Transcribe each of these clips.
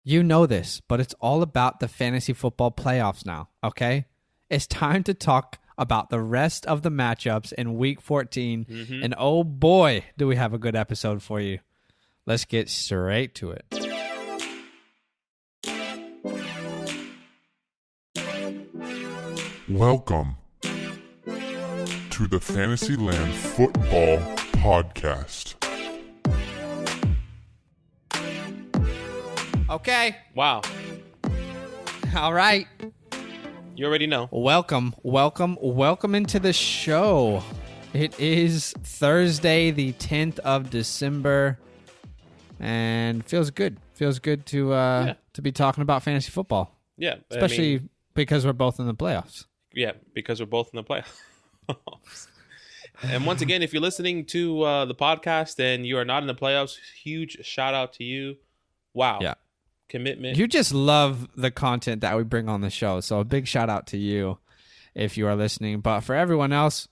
You know this, but it's all about the fantasy football playoffs now, okay? It's time to talk about the rest of the matchups in Week 14, and oh boy, do we have a good episode for you. Let's get straight to it. Welcome to the FantasyLand Football Podcast. Okay. Wow. All right. You already know. Welcome into the show. It is Thursday, the 10th of December, and feels good. Feels good to be talking about fantasy football. Yeah. Especially because we're both in the playoffs. Yeah, because we're both in the playoffs. And once again, if you're listening to the podcast and you are not in the playoffs, huge shout out to you. Wow. Yeah. Commitment. You just love the content that we bring on the show. So a big shout out to you if you are listening. But for everyone else,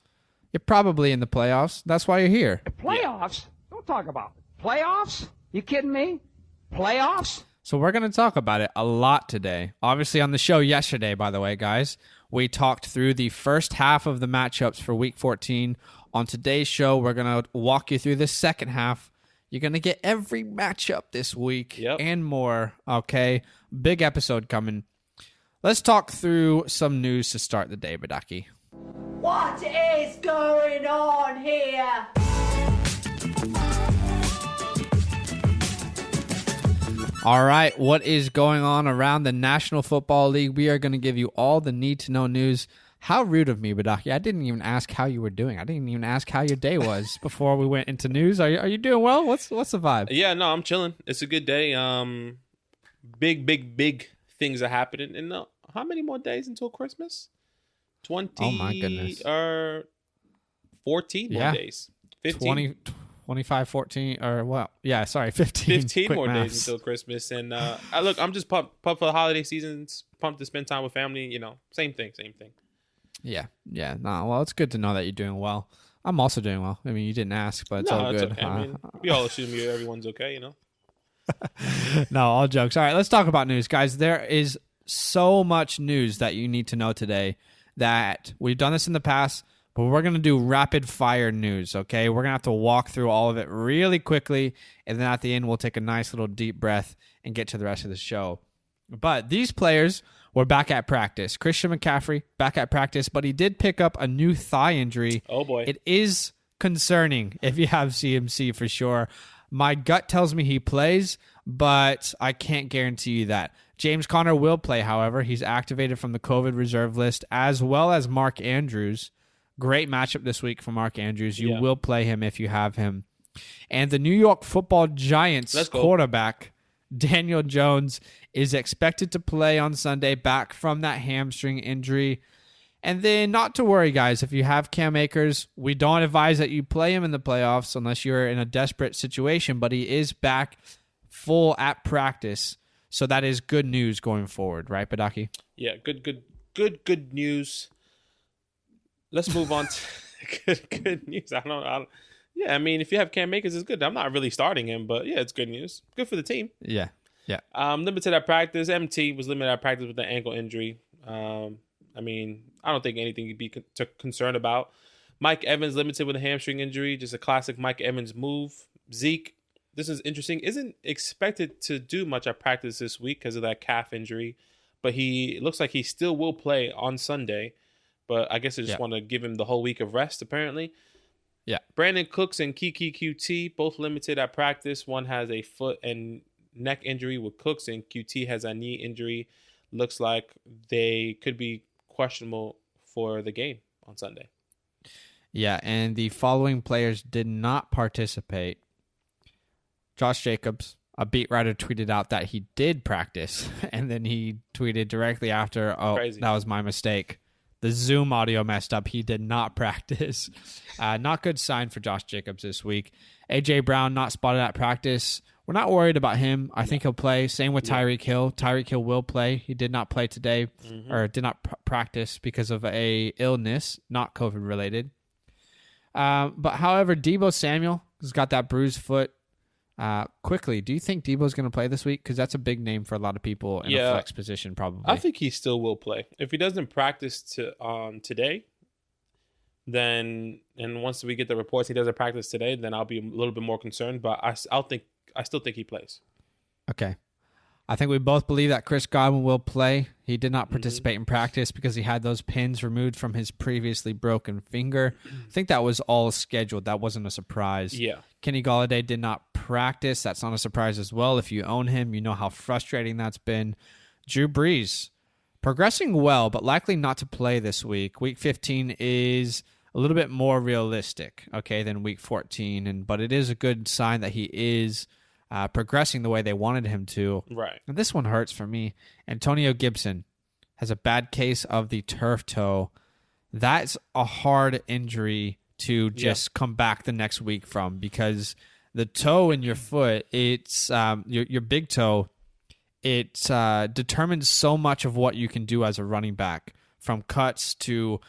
you're probably in the playoffs. That's why you're here. Playoffs? Don't talk about it. Playoffs? You kidding me? Playoffs? So we're going to talk about it a lot today. Obviously on the show yesterday, by the way, guys, we talked through the first half of the matchups for Week 14. On today's show, we're going to walk you through the second half. You're going to get every matchup this week and more, okay? Big episode coming. Let's talk through some news to start the day, Badaki. What is going on here? All right, what is going on around the National Football League? We are going to give you all the need-to-know news. How rude of me, Badaki. I didn't even ask how you were doing. I didn't even ask how your day was before we went into news. Are you doing well? What's the vibe? Yeah, no, I'm chilling. It's a good day. Big things are happening. And how many more days until Christmas? 20. Oh, my goodness. 14 more days. 15. 25, 14, or what? Yeah, sorry, 15. 15 more maths. days until Christmas. And look, I'm just pumped for the holiday seasons, pumped to spend time with family. Same thing. Yeah. No, well, it's good to know that you're doing well. I'm also doing well. I mean, you didn't ask, but it's all good. Okay. I mean, we all assume everyone's okay, No, all jokes. All right, let's talk about news, guys. There is so much news that you need to know today that we've done this in the past, but we're going to do rapid fire news, okay? We're going to have to walk through all of it really quickly, and then at the end, we'll take a nice little deep breath and get to the rest of the show. But these players were back at practice. Christian McCaffrey, back at practice, but he did pick up a new thigh injury. Oh, boy. It is concerning if you have CMC for sure. My gut tells me he plays, but I can't guarantee you that. James Conner will play, however. He's activated from the COVID reserve list, as well as Mark Andrews. Great matchup this week for Mark Andrews. You will play him if you have him. And the New York Football Giants quarterback, Daniel Jones, is expected to play on Sunday, back from that hamstring injury. And then not to worry, guys, if you have Cam Akers, we don't advise that you play him in the playoffs unless you're in a desperate situation, but he is back full at practice. So that is good news going forward, right, Badaki? Yeah, good news. Let's move on to good news. I don't. Yeah, I mean, if you have Cam Akers, it's good. I'm not really starting him, but yeah, it's good news. Good for the team. Yeah. Limited at practice. MT was limited at practice with an ankle injury. I mean, I don't think anything to be concerned about. Mike Evans limited with a hamstring injury. Just a classic Mike Evans move. Zeke, this is interesting, isn't expected to do much at practice this week because of that calf injury, but it looks like he still will play on Sunday. But I guess they just want to give him the whole week of rest, apparently. Yeah. Brandon Cooks and Kiki QT, both limited at practice. One has a foot and neck injury with Cooks, and QT has a knee injury. Looks like they could be questionable for the game on Sunday. Yeah, and the following players did not participate. Josh Jacobs, a beat writer, tweeted out that he did practice, and then he tweeted directly after, Crazy. That was my mistake. The Zoom audio messed up. He did not practice. Not good sign for Josh Jacobs this week. A.J. Brown not spotted at practice. We're not worried about him. I think he'll play. Same with Tyreek Hill. Tyreek Hill will play. He did not play today, or did not practice because of a illness, not COVID related. But however, Deebo Samuel has got that bruised foot. Quickly, do you think Debo's going to play this week? Because that's a big name for a lot of people in a flex position, probably. I think he still will play. If he doesn't practice today, then, and once we get the reports he doesn't practice today, then I'll be a little bit more concerned. But I still think he plays. Okay. I think we both believe that Chris Godwin will play. He did not participate in practice because he had those pins removed from his previously broken finger. I think that was all scheduled. That wasn't a surprise. Yeah. Kenny Golladay did not practice. That's not a surprise as well. If you own him, you know how frustrating that's been. Drew Brees, progressing well, but likely not to play this week. Week 15 is a little bit more realistic, okay, than week 14, but it is a good sign that he is progressing the way they wanted him to. Right. And this one hurts for me. Antonio Gibson has a bad case of the turf toe. That's a hard injury to just come back the next week from, because the toe in your foot, it's your big toe, it determines so much of what you can do as a running back, from cuts to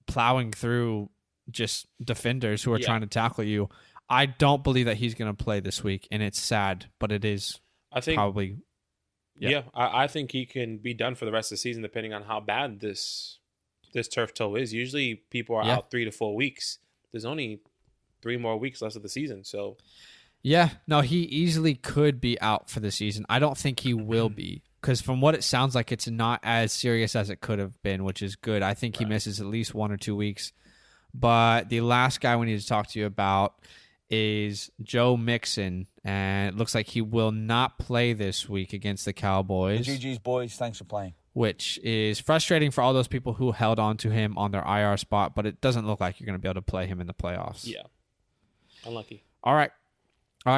plowing through just defenders who are trying to tackle you. I don't believe that he's going to play this week, and it's sad, but it is. I think probably. Yeah, I think he can be done for the rest of the season, depending on how bad this turf toe is. Usually, people are out 3 to 4 weeks. There's only 3 more weeks left of the season, so. Yeah, no, he easily could be out for the season. I don't think he will be, because from what it sounds like, it's not as serious as it could have been, which is good. I think he misses at least 1 or 2 weeks. But the last guy we need to talk to you about is Joe Mixon, and it looks like he will not play this week against the Cowboys. GG's, boys. Thanks for playing. Which is frustrating for all those people who held on to him on their IR spot, but it doesn't look like you're going to be able to play him in the playoffs. Yeah. Unlucky. All right,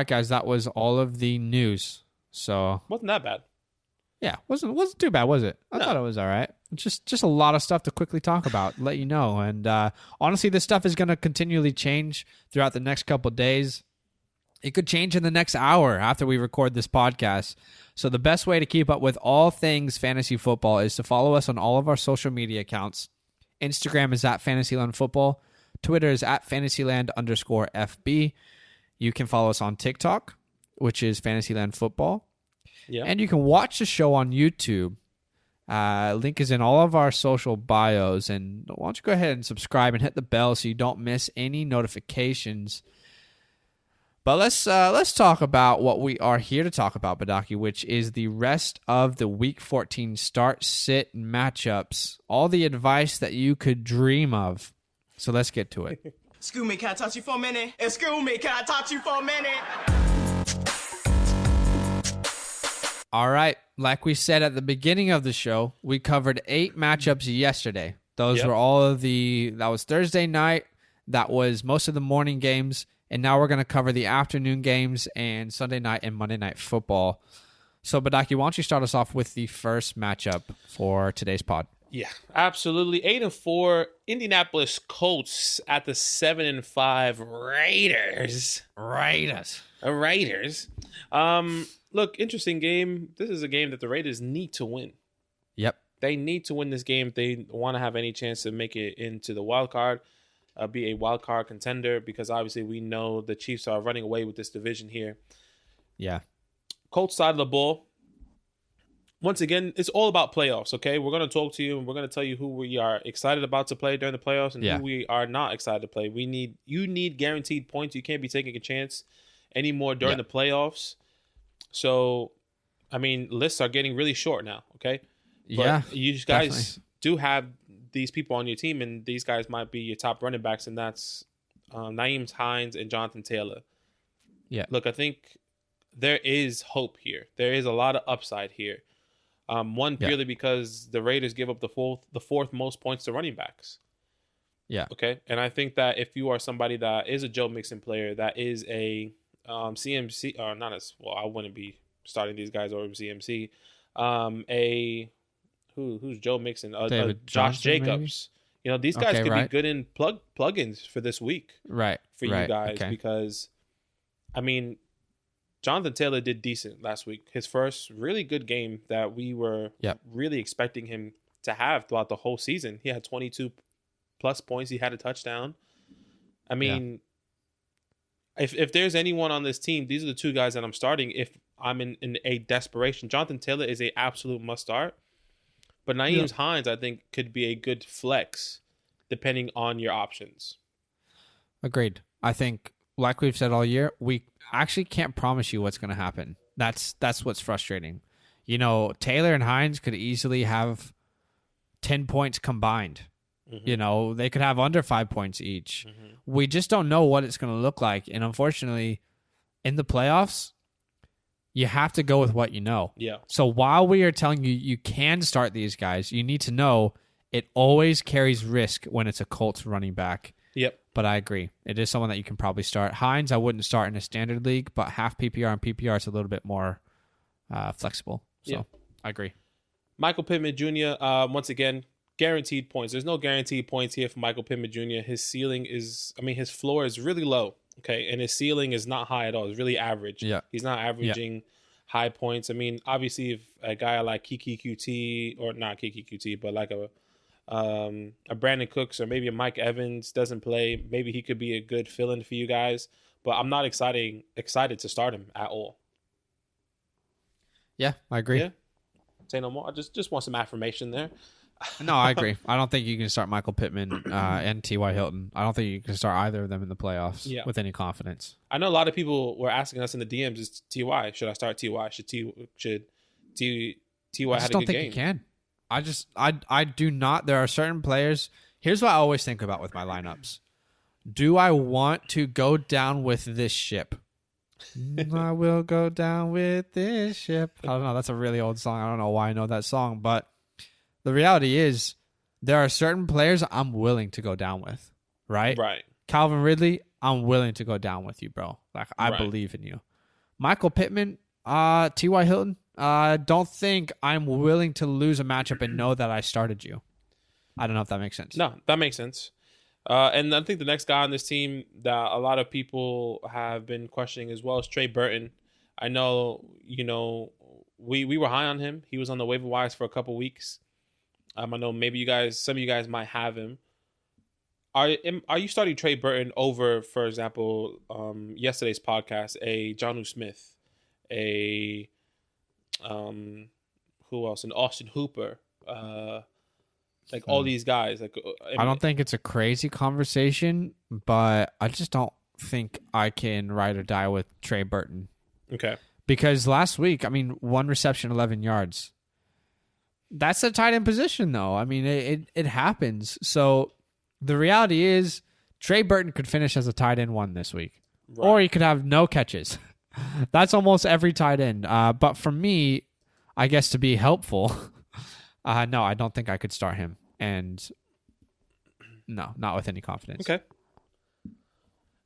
guys, that was all of the news. So wasn't that bad. Yeah, wasn't too bad, was it? I thought it was all right. Just a lot of stuff to quickly talk about, let you know. And honestly, this stuff is going to continually change throughout the next couple of days. It could change in the next hour after we record this podcast. So the best way to keep up with all things fantasy football is to follow us on all of our social media accounts. Instagram is at FantasyLand Football. Twitter is at FantasyLand_FB. You can follow us on TikTok, which is FantasyLand Football. Yeah. And you can watch the show on YouTube. Link is in all of our social bios. And why don't you go ahead and subscribe and hit the bell so you don't miss any notifications. But let's talk about what we are here to talk about, Badaki, which is the rest of the Week 14 start-sit matchups. All the advice that you could dream of. So let's get to it. Excuse me, can I touch you for a minute? Excuse me, can I touch you for a minute? All right. Like we said at the beginning of the show, we covered 8 matchups yesterday. Those were all of that was Thursday night. That was most of the morning games. And now we're going to cover the afternoon games and Sunday night and Monday night football. So, Badaki, why don't you start us off with the first matchup for today's pod? Yeah, absolutely. 8-4 Indianapolis Colts at the 7-5 Raiders. Raiders. Look, interesting game. This is a game that the Raiders need to win. Yep. They need to win this game if they want to have any chance to make it into the wild card, be a wild card contender, because obviously we know the Chiefs are running away with this division here. Yeah. Colts side of the ball. Once again, it's all about playoffs, okay? We're going to talk to you, and we're going to tell you who we are excited about to play during the playoffs and who we are not excited to play. You need guaranteed points. You can't be taking a chance anymore during the playoffs. So, I mean, lists are getting really short now, okay? But you guys do have these people on your team, and these guys might be your top running backs, and that's Nyheim Hines and Jonathan Taylor. Yeah. Look, I think there is hope here. There is a lot of upside here. Purely because the Raiders give up the fourth most points to running backs. Yeah. Okay. And I think that if you are somebody that is a Joe Mixon player, that is a CMC, or not as well, I wouldn't be starting these guys over CMC. Who's Joe Mixon? Josh Jacobs. Maybe? You know, these guys could be good in plugins for this week. Right. For you guys, because I mean, Jonathan Taylor did decent last week. His first really good game that we were really expecting him to have throughout the whole season. He had 22 plus points. He had a touchdown. I mean, if there's anyone on this team, these are the two guys that I'm starting if I'm in a desperation. Jonathan Taylor is a absolute must start, but Nyheim Hines I think could be a good flex depending on your options. Agreed. I think, like we've said all year, we actually can't promise you what's going to happen. That's what's frustrating. You know, Taylor and Hines could easily have 10 points combined. Mm-hmm. You know, they could have under 5 points each. Mm-hmm. We just don't know what it's going to look like. And unfortunately, in the playoffs, you have to go with what you know. Yeah. So while we are telling you you can start these guys, you need to know it always carries risk when it's a Colts running back. Yep. But I agree. It is someone that you can probably start. Hines, I wouldn't start in a standard league, but half PPR and PPR is a little bit more flexible. So I agree. Michael Pittman Jr., once again, guaranteed points. There's no guaranteed points here for Michael Pittman Jr. His ceiling is, his floor is really low, okay? And his ceiling is not high at all. It's really average. Yeah. He's not averaging high points. Obviously, if a guy like Kiki QT, or not Kiki QT, but like a Brandon Cooks or maybe a Mike Evans doesn't play, maybe he could be a good fill-in for you guys. But I'm not excited to start him at all. Yeah, I agree. Yeah. Say no more. I just want some affirmation there. No, I agree. I don't think you can start Michael Pittman and T.Y. Hilton. I don't think you can start either of them in the playoffs with any confidence. I know a lot of people were asking us in the DMs, is T.Y. Should I start T.Y.? Should T.Y. I don't think you can. I do not. There are certain players. Here's what I always think about with my lineups. Do I want to go down with this ship? I will go down with this ship. I don't know. That's a really old song. I don't know why I know that song, but the reality is there are certain players I'm willing to go down with, right? Right. Calvin Ridley, I'm willing to go down with you, bro. Like, I believe in you. Michael Pittman, T.Y. Hilton, don't think I'm willing to lose a matchup and know that I started you. I don't know if that makes sense. No, that makes sense. And I think the next guy on this team that a lot of people have been questioning as well is Trey Burton. I know, we were high on him. He was on the waiver wires for a couple weeks. I know maybe some of you guys might have him. Are you starting Trey Burton over, for example, yesterday's podcast, a Jonnu Smith, a who else? An Austin Hooper, all these guys. I don't think it's a crazy conversation, but I just don't think I can ride or die with Trey Burton. Okay. Because last week, 1 reception, 11 yards. That's a tight end position, though. It happens. So the reality is Trey Burton could finish as a tight end 1 this week. Right. Or he could have no catches. That's almost every tight end. But for me, I guess to be helpful, no, I don't think I could start him. And no, not with any confidence. Okay.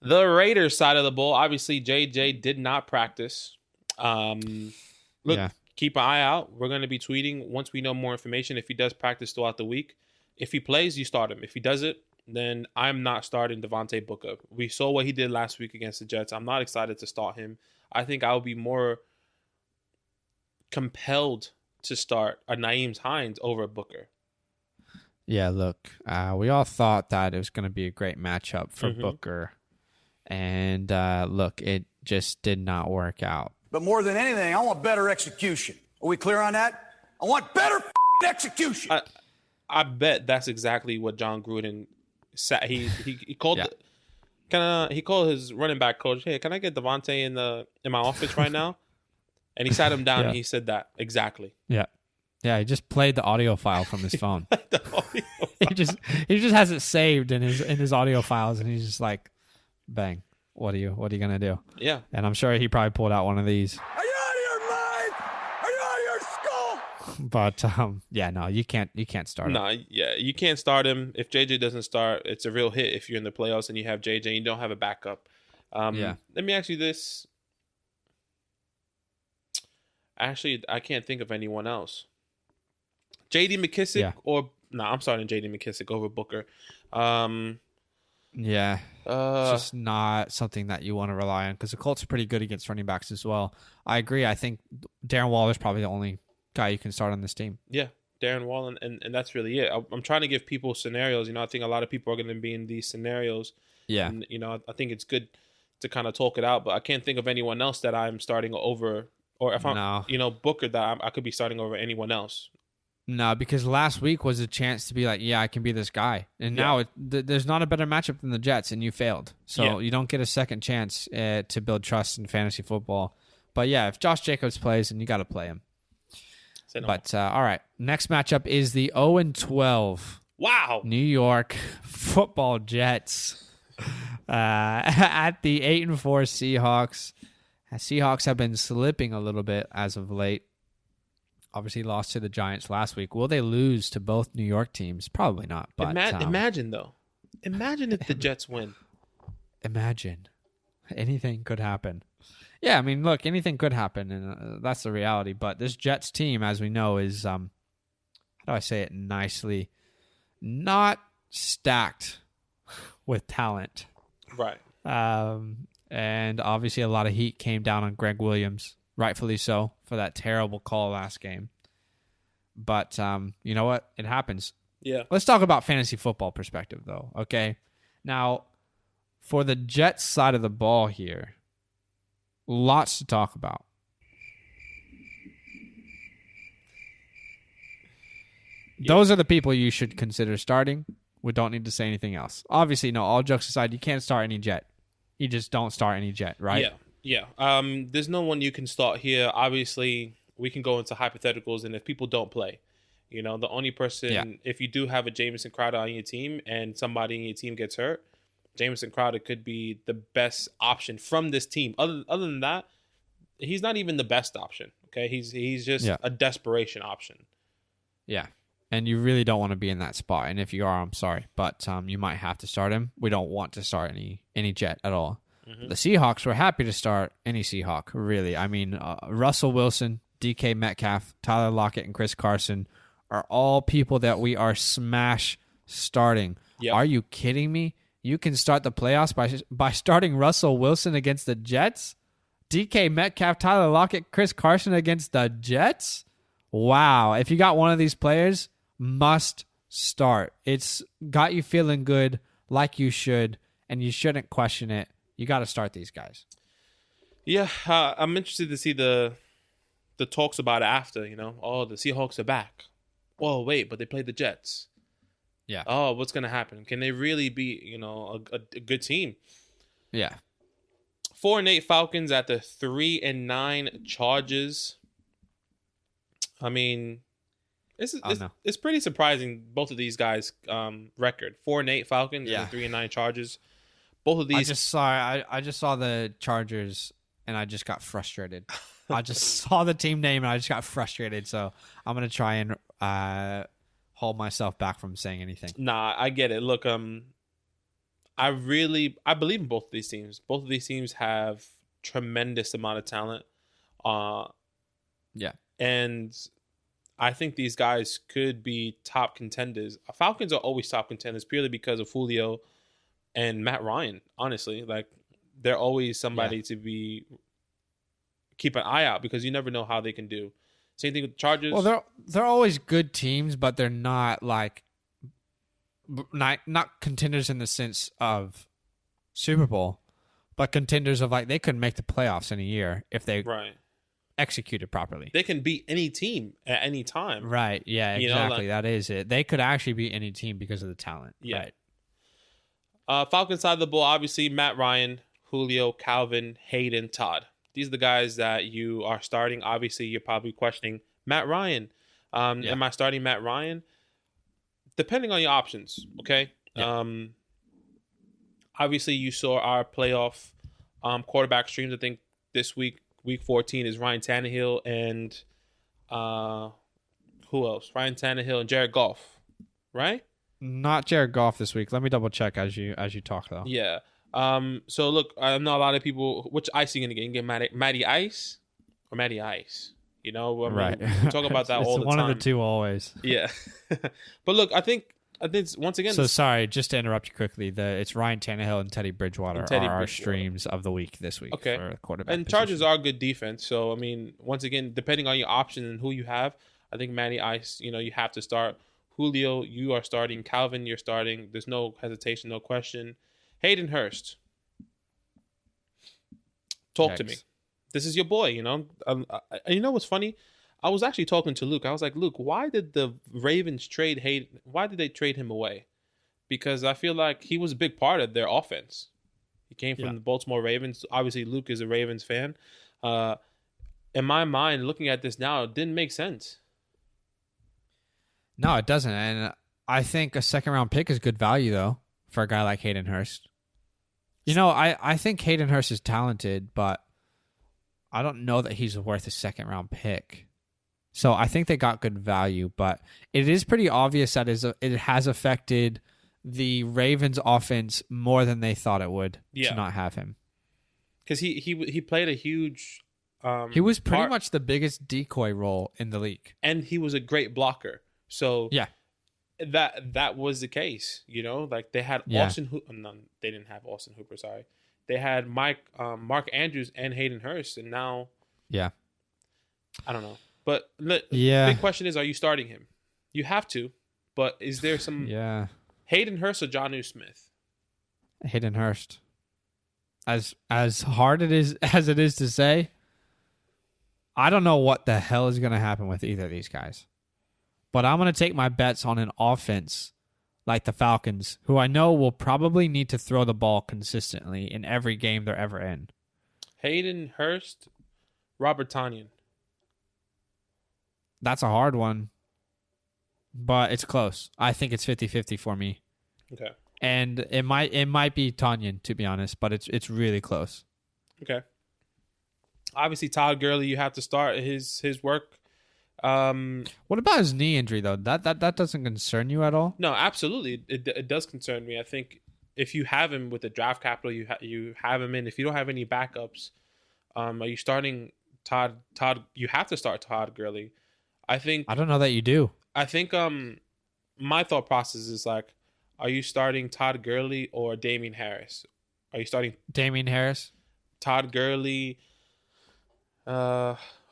The Raiders side of the ball, obviously JJ did not practice. Keep an eye out. We're going to be tweeting once we know more information if he does practice throughout the week. If he plays, you start him. If he doesn't, then I'm not starting Devontae Booker. We saw what he did last week against the Jets. I'm not excited to start him. I think I will be more compelled to start a Nyheim Hines over Booker. Yeah, look, we all thought that it was going to be a great matchup for Booker. And look, it just did not work out. But more than anything, I want better execution. Are we clear on that? I want better execution. I bet that's exactly what John Gruden said. He called he called his running back coach, "Hey, can I get Devontae in my office right now?" And he sat him down and he said that exactly. Yeah. Yeah, he just played the audio file from his phone. He just has it saved in his audio files, and he's just like, bang. What are you gonna do? Yeah. And I'm sure he probably pulled out one of these. Are you out of your mind? Are you out of your skull? But no, you can't start him. No, you can't start him. If JJ doesn't start, it's a real hit if you're in the playoffs and you have JJ and you don't have a backup. Let me ask you this. Actually, I can't think of anyone else. J.D. McKissick I'm starting J.D. McKissick over Booker. It's just not something that you want to rely on because the Colts are pretty good against running backs as well. I agree. I think Darren Waller's probably the only guy you can start on this team. Yeah, Darren Waller, and that's really it. I'm trying to give people scenarios. I think a lot of people are going to be in these scenarios. Yeah. And, I think it's good to kind of talk it out. But I can't think of anyone else that I'm starting over, or if I'm, Booker, that I could be starting over anyone else. No, because last week was a chance to be like, yeah, I can be this guy. And now there's not a better matchup than the Jets, and you failed. So you don't get a second chance to build trust in fantasy football. But yeah, if Josh Jacobs plays, then you got to play him. No. But all right, next matchup is the 0-12. Wow. New York Football Jets at the 8-4 Seahawks. Seahawks have been slipping a little bit as of late. Obviously lost to the Giants last week. Will they lose to both New York teams? Probably not. But imagine, though. Imagine if the Jets win. Imagine. Anything could happen. Yeah, I mean, look, anything could happen, and that's the reality. But this Jets team, as we know, is, how do I say it nicely, not stacked with talent. Right. And obviously a lot of heat came down on Greg Williams, rightfully so, for that terrible call last game. But you know what? It happens. Yeah. Let's talk about fantasy football perspective, though, okay? Now, for the Jets side of the ball here, lots to talk about. Yeah. Those are the people you should consider starting. We don't need to say anything else. Obviously, no, all jokes aside, you can't start any Jet. You just don't start any Jet, right? Yeah. There's no one you can start here. Obviously, we can go into hypotheticals, and if people don't play, the only person, if you do have a Jamison Crowder on your team and somebody in your team gets hurt, Jamison Crowder could be the best option from this team. Other than that, he's not even the best option. Okay, he's just a desperation option. Yeah, and you really don't want to be in that spot. And if you are, I'm sorry, but you might have to start him. We don't want to start any Jet at all. Mm-hmm. The Seahawks, we're happy to start any Seahawk. Really, I mean, Russell Wilson, DK Metcalf, Tyler Lockett, and Chris Carson are all people that we are smash starting. Yep. Are you kidding me? You can start the playoffs by starting Russell Wilson against the Jets? DK Metcalf, Tyler Lockett, Chris Carson against the Jets? Wow. If you got one of these players, must start. It's got you feeling good like you should, and you shouldn't question it. You got to start these guys. Yeah, I'm interested to see the talks about it after, Oh, the Seahawks are back. Whoa, wait, but they played the Jets. Yeah. Oh, what's going to happen? Can they really be, a good team? Yeah. 4-8 Falcons at the 3-9 Chargers. I mean, it's pretty surprising, both of these guys' record. 4-8 Falcons and 3-9 Chargers. Both of these. I just saw the Chargers and I just got frustrated. I just saw the team name and I just got frustrated. So I'm gonna try and hold myself back from saying anything. Nah, I get it. Look, I believe in both of these teams. Both of these teams have tremendous amount of talent. Yeah. And I think these guys could be top contenders. Falcons are always top contenders purely because of Julio and Matt Ryan. Honestly, like they're always somebody to keep an eye out because you never know how they can do. Same thing with the Chargers. Well, they're always good teams, but they're not like not contenders in the sense of Super Bowl, but contenders of like they could make the playoffs in a year if they executed properly. They can beat any team at any time. Right. Yeah, exactly. That is it. They could actually beat any team because of the talent. Yeah. Right. Falcons side of the ball, obviously Matt Ryan, Julio, Calvin, Hayden, Todd. These are the guys that you are starting. Obviously, you're probably questioning Matt Ryan. Am I starting Matt Ryan? Depending on your options, okay? Yeah. Obviously, you saw our playoff quarterback streams. I think this week 14, is Ryan Tannehill and who else? Ryan Tannehill and Jared Goff, right? Not Jared Goff this week. Let me double check as you talk though. Yeah. So look, I know a lot of people. Which ice are you gonna get? You get Matty Ice or Matty Ice? Right. We talk about that all the time. It's one of the two always. Yeah. But look, I think once again. So sorry, just to interrupt you quickly. It's Ryan Tannehill and Teddy Bridgewater are our streams of the week this week for quarterback. And Chargers are good defense. So I mean, once again, depending on your option and who you have, I think Matty Ice. You have to start. Julio, you are starting. Calvin, you're starting. There's no hesitation, no question. Hayden Hurst. Talk to me. This is your boy, you know. You know what's funny? I was actually talking to Luke. I was like, Luke, why did the Ravens trade Hayden? Why did they trade him away? Because I feel like he was a big part of their offense. He came from the Baltimore Ravens. Obviously, Luke is a Ravens fan. In my mind, looking at this now, it didn't make sense. No, it doesn't. And I think a second-round pick is good value, though, for a guy like Hayden Hurst. You know, I think Hayden Hurst is talented, but I don't know that he's worth a second-round pick. So I think they got good value, but it is pretty obvious that it has affected the Ravens offense more than they thought it would to not have him. Because he played a huge... he was pretty much the biggest decoy role in the league. And he was a great blocker. So yeah, that was the case. You know, like they had Austin Hooper. No, they didn't have Austin Hooper, sorry. They had Mark Andrews and Hayden Hurst, and now... Yeah. I don't know. But the big question is, are you starting him? You have to, but is there some... Yeah. Hayden Hurst or Jonnu Smith? Hayden Hurst. As hard as it is to say, I don't know what the hell is going to happen with either of these guys. But I'm going to take my bets on an offense like the Falcons, who I know will probably need to throw the ball consistently in every game they're ever in. Hayden Hurst, Robert Tonyan. That's a hard one, but it's close. I think it's 50-50 for me. Okay. And it might be Tonyan, to be honest, but it's really close. Okay. Obviously, Todd Gurley, you have to start his work. What about his knee injury, though? That doesn't concern you at all? No, absolutely. It does concern me. I think if you have him with the draft capital, you have him in. If you don't have any backups, are you starting Todd? You have to start Todd Gurley. I don't know that you do. I think my thought process is like, are you starting Todd Gurley or Damian Harris? Are you starting Damian Harris? Todd Gurley? Who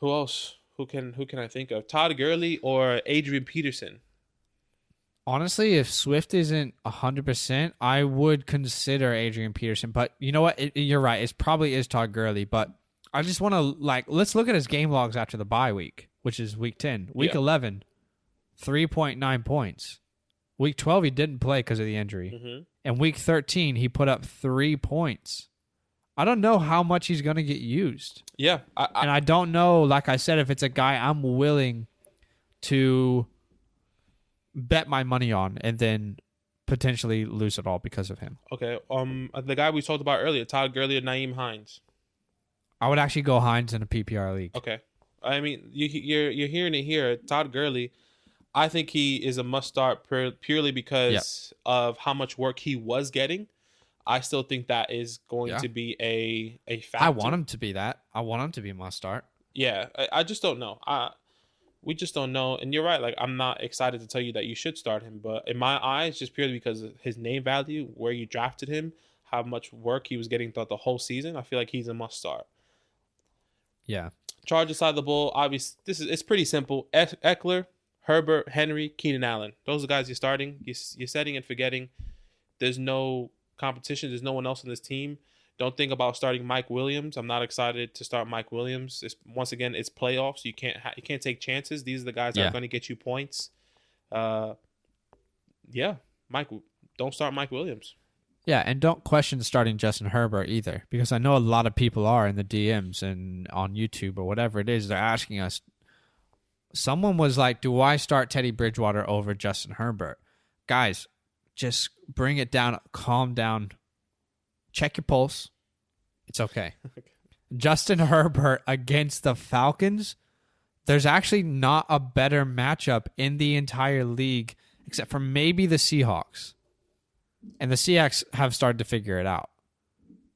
else? Who can I think of? Todd Gurley or Adrian Peterson? Honestly, if Swift isn't 100%, I would consider Adrian Peterson. But you know what? You're right. It probably is Todd Gurley. But I just want to, let's look at his game logs after the bye week, which is week 10. Week 11, 3.9 points. Week 12, he didn't play because of the injury. Mm-hmm. And week 13, he put up 3 points. I don't know how much he's going to get used. Yeah. And I don't know, like I said, if it's a guy I'm willing to bet my money on and then potentially lose it all because of him. Okay. The guy we talked about earlier, Todd Gurley or Nyheim Hines? I would actually go Hines in a PPR league. Okay. I mean, you're hearing it here. Todd Gurley, I think he is a must start purely because of how much work he was getting. I still think that is going to be a factor. I want him to be that. I want him to be a must start. Yeah, I just don't know. We just don't know. And you're right. Like, I'm not excited to tell you that you should start him. But in my eyes, just purely because of his name value, where you drafted him, how much work he was getting throughout the whole season, I feel like he's a must start. Yeah. Charge aside the ball, obviously, it's pretty simple. Eckler, Herbert, Henry, Keenan Allen. Those are the guys you're starting. You're setting and forgetting. There's no competition. There's no one else on this team. Don't think about starting Mike Williams. I'm not excited to start Mike Williams. Once again, it's playoffs. You can't take chances. These are the guys that are going to get you points. Don't start Mike Williams. Yeah, and don't question starting Justin Herbert either, because I know a lot of people are in the DMs and on YouTube or whatever it is. They're asking us. Someone was like, "Do I start Teddy Bridgewater over Justin Herbert?" Guys, just bring it down. Calm down. Check your pulse. It's okay. Justin Herbert against the Falcons, there's actually not a better matchup in the entire league except for maybe the Seahawks. And the Seahawks have started to figure it out.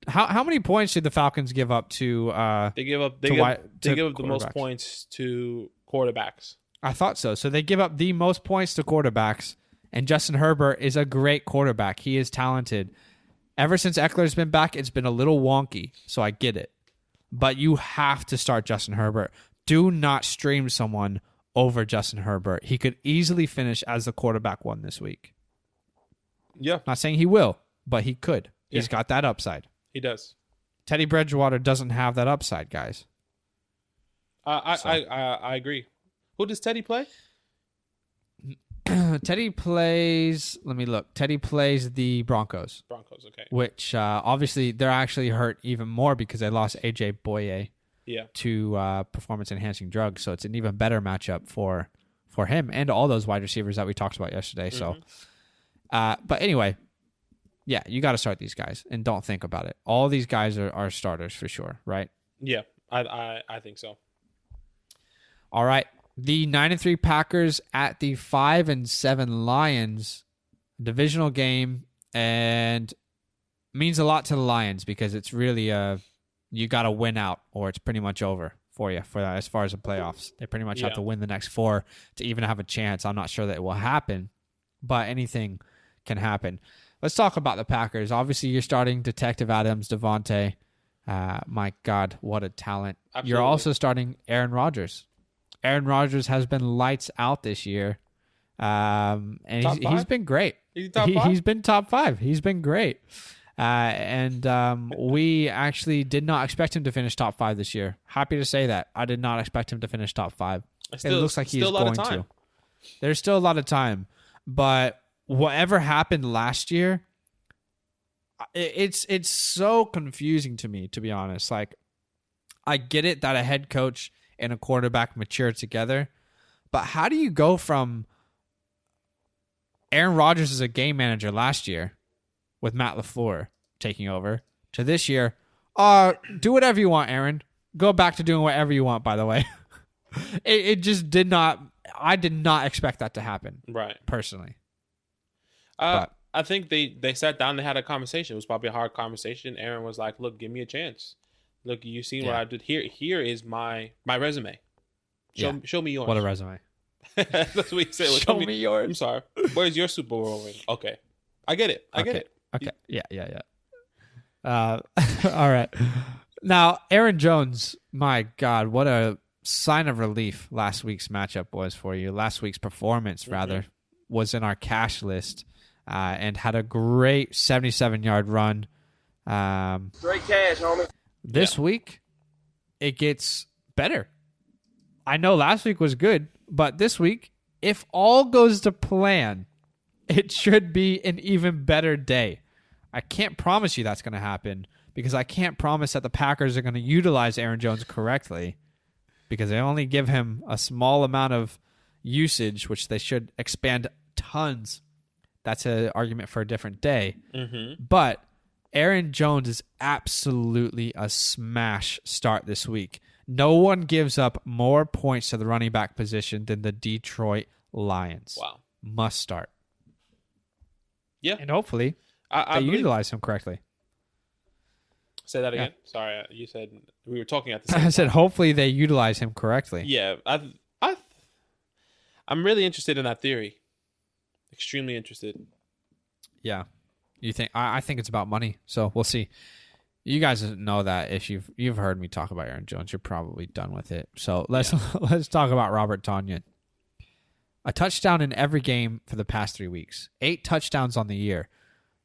How many points did the Falcons give up to they give up the most points to quarterbacks. I thought so. So they give up the most points to quarterbacks, and Justin Herbert is a great quarterback. He is talented. Ever since Eckler's been back, it's been a little wonky, so I get it. But you have to start Justin Herbert. Do not stream someone over Justin Herbert. He could easily finish as the quarterback one this week. Yeah. Not saying he will, but he could. He's got that upside. He does. Teddy Bridgewater doesn't have that upside, guys. I agree. Who does Teddy play? Teddy plays. Let me look. Teddy plays the Broncos. Broncos, okay. Which obviously they're actually hurt even more because they lost AJ Boye to performance-enhancing drugs. So it's an even better matchup for him and all those wide receivers that we talked about yesterday. So, but anyway, yeah, you got to start these guys and don't think about it. All these guys are starters for sure, right? Yeah, I think so. All right. The 9-3 Packers at the 5-7 Lions, divisional game, and means a lot to the Lions because it's really you got to win out or it's pretty much over for you for that, as far as the playoffs. They pretty much have to win the next 4 to even have a chance. I'm not sure that it will happen, but anything can happen. Let's talk about the Packers. Obviously, you're starting Detective Adams, Devontae. My God, what a talent. Absolutely. You're also starting Aaron Rodgers. Aaron Rodgers has been lights out this year, and he's been great. He's been top 5. He's been great, and we actually did not expect him to finish top 5 this year. Happy to say that. I did not expect him to finish top 5. It looks like he's going to. There's still a lot of time, but whatever happened last year, it's so confusing to me, to be honest. Like, I get it that a head coach and a quarterback mature together, but how do you go from Aaron Rodgers as a game manager last year with Matt LaFleur taking over to this year, do whatever you want, Aaron. Go back to doing whatever you want, by the way. It just did not, I did not expect that to happen. Right. Personally. I think they sat down and had a conversation. It was probably a hard conversation. Aaron was like, look, give me a chance. Look, you seen what I did here. Here is my resume. Show me yours. What a resume. That's what he said. Show me yours. I'm sorry. Where's your Super Bowl ring? Okay. I get it. I get it. Okay. Yeah. All right. Now, Aaron Jones, my God, what a sign of relief last week's matchup was for you. Last week's performance, rather, was in our cash list and had a great 77-yard run. Straight cash, homie. This week, it gets better. I know last week was good, but this week, if all goes to plan, it should be an even better day. I can't promise you that's going to happen because I can't promise that the Packers are going to utilize Aaron Jones correctly because they only give him a small amount of usage, which they should expand tons. That's an argument for a different day. But Aaron Jones is absolutely a smash start this week. No one gives up more points to the running back position than the Detroit Lions. Wow. Must start. Yeah. And hopefully they utilize him correctly. Say that again. Sorry, you said we were talking at the same time. I said hopefully they utilize him correctly. Yeah. I'm really interested in that theory. Extremely interested. Yeah. You think? I think it's about money, so we'll see. You guys know that if you've heard me talk about Aaron Jones, you're probably done with it. So let's talk about Robert Tonyan. A touchdown in every game for the past 3 weeks. 8 touchdowns on the year.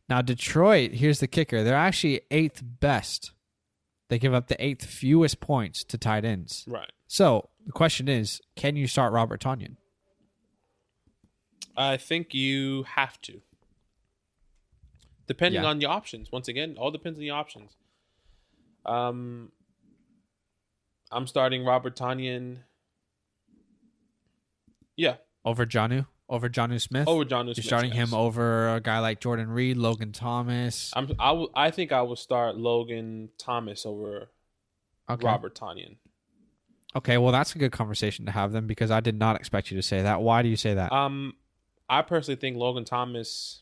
Now Detroit, here's the kicker. They're actually 8th best. They give up the 8th fewest points to tight ends. Right. So the question is, can you start Robert Tonyan? I think you have to. Depending on your options. Once again, all depends on your options. I'm starting Robert Tonyan. Yeah. Over Jonnu Smith? Over Jonnu Smith. You're starting him over a guy like Jordan Reed, Logan Thomas. I think I will start Logan Thomas over Robert Tonyan. Okay, well, that's a good conversation to have then because I did not expect you to say that. Why do you say that? I personally think Logan Thomas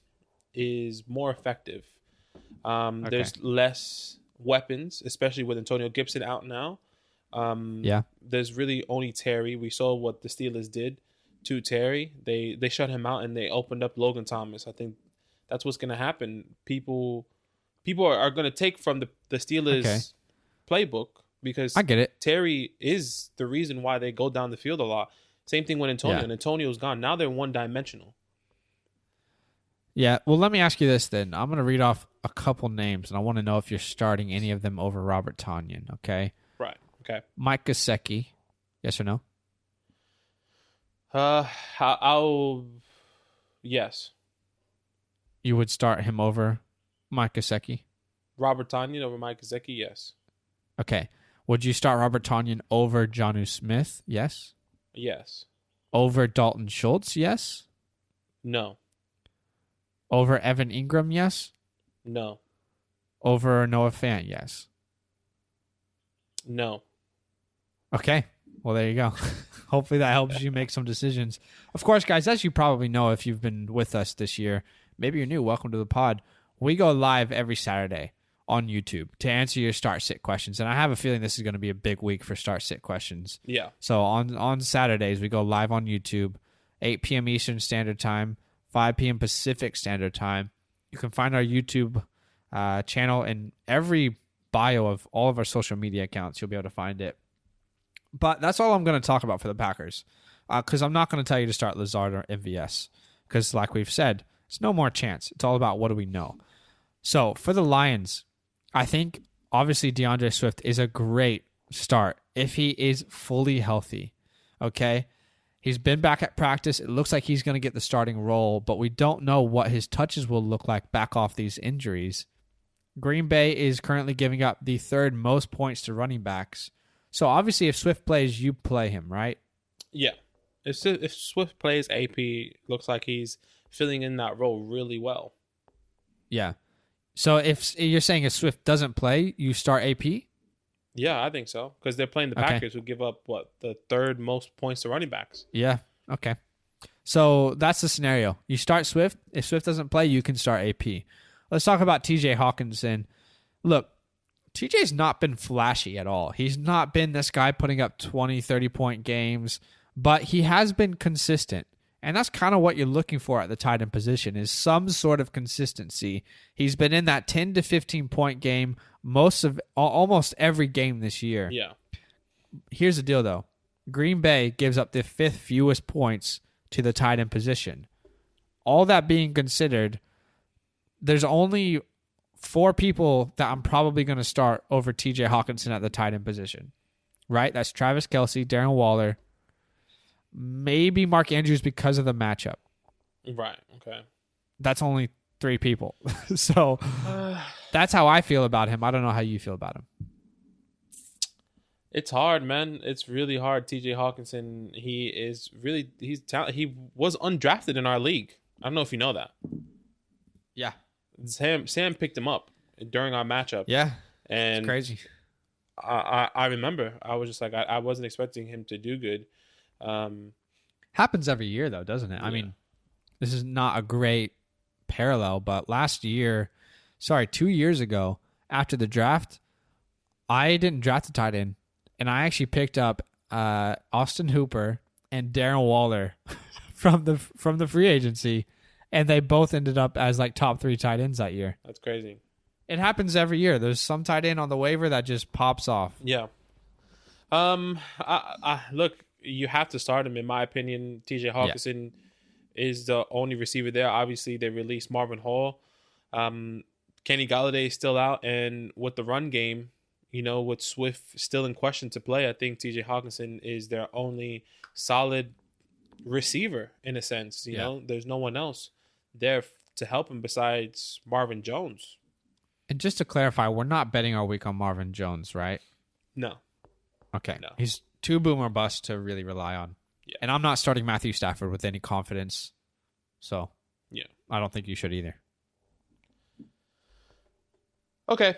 is more effective. There's less weapons, especially with Antonio Gibson out now. There's really only Terry. We saw what the Steelers did to Terry. They shut him out and they opened up Logan Thomas. I think that's what's going to happen. People are going to take from the Steelers playbook because I get it. Terry is the reason why they go down the field a lot. Same thing with Antonio. And Antonio's gone. Now they're one-dimensional. Yeah. Well, let me ask you this then. I'm going to read off a couple names, and I want to know if you're starting any of them over Robert Tonyan, okay? Right. Okay. Mike Gesicki, yes or no? Yes. You would start him over Mike Gesicki? Robert Tonyan over Mike Gesicki, yes. Okay. Would you start Robert Tonyan over Jonnu Smith? Yes. Yes. Over Dalton Schultz? Yes. No. Over Evan Ingram? Yes. No. Over Noah Fant? Yes. No. Okay. Well, there you go. Hopefully that helps you make some decisions. Of course, guys, as you probably know if you've been with us this year, maybe you're new, welcome to the pod. We go live every Saturday on YouTube to answer your start-sit questions. And I have a feeling this is going to be a big week for start-sit questions. Yeah. So on Saturdays, we go live on YouTube, 8 p.m. Eastern Standard Time, 5 p.m. Pacific Standard Time. You can find our YouTube channel in every bio of all of our social media accounts. You'll be able to find it. But that's all I'm going to talk about for the Packers, because I'm not going to tell you to start Lazard or MVS, because like we've said, it's no more chance. It's all about what do we know. So for the Lions, I think obviously DeAndre Swift is a great start if he is fully healthy. Okay? He's been back at practice. It looks like he's going to get the starting role, but we don't know what his touches will look like back off these injuries. Green Bay is currently giving up the third most points to running backs. So obviously if Swift plays, you play him, right? Yeah. If Swift plays, AP looks like he's filling in that role really well. Yeah. So if you're saying if Swift doesn't play, you start AP? Yeah, I think so. Because they're playing the Packers, who give up, the third most points to running backs. Yeah. Okay. So that's the scenario. You start Swift. If Swift doesn't play, you can start AP. Let's talk about TJ Hawkinson. Look, TJ's not been flashy at all. He's not been this guy putting up 20, 30-point games, but he has been consistent. And that's kind of what you're looking for at the tight end position is some sort of consistency. He's been in that 10 to 15-point game almost every game this year. Yeah. Here's the deal, though. Green Bay gives up the 5th fewest points to the tight end position. All that being considered, there's only 4 people that I'm probably going to start over TJ Hawkinson at the tight end position. Right? That's Travis Kelce, Darren Waller, maybe Mark Andrews because of the matchup. Right. Okay. That's only 3 people. So that's how I feel about him. I don't know how you feel about him. It's hard, man. It's really hard. TJ Hawkinson, he's talented. He was undrafted in our league. I don't know if you know that. Yeah. Sam picked him up during our matchup. Yeah. And it's crazy. I remember. I was just like, I wasn't expecting him to do good. Happens every year, though, doesn't it? Yeah. I mean, this is not a great parallel, but 2 years ago, after the draft, I didn't draft a tight end, and I actually picked up Austin Hooper and Darren Waller from the free agency, and they both ended up as like top 3 tight ends that year. That's crazy. It happens every year. There's some tight end on the waiver that just pops off. Yeah. Look, you have to start him, in my opinion. TJ Hawkinson is the only receiver there. Obviously, they released Marvin Hall. Kenny Galladay is still out, and with the run game, with Swift still in question to play, I think TJ Hawkinson is their only solid receiver in a sense. You know, there's no one else there to help him besides Marvin Jones. And just to clarify, we're not betting our week on Marvin Jones, right? No. Okay. No. He's too boom or bust to really rely on. Yeah. And I'm not starting Matthew Stafford with any confidence. So, yeah, I don't think you should either. Okay.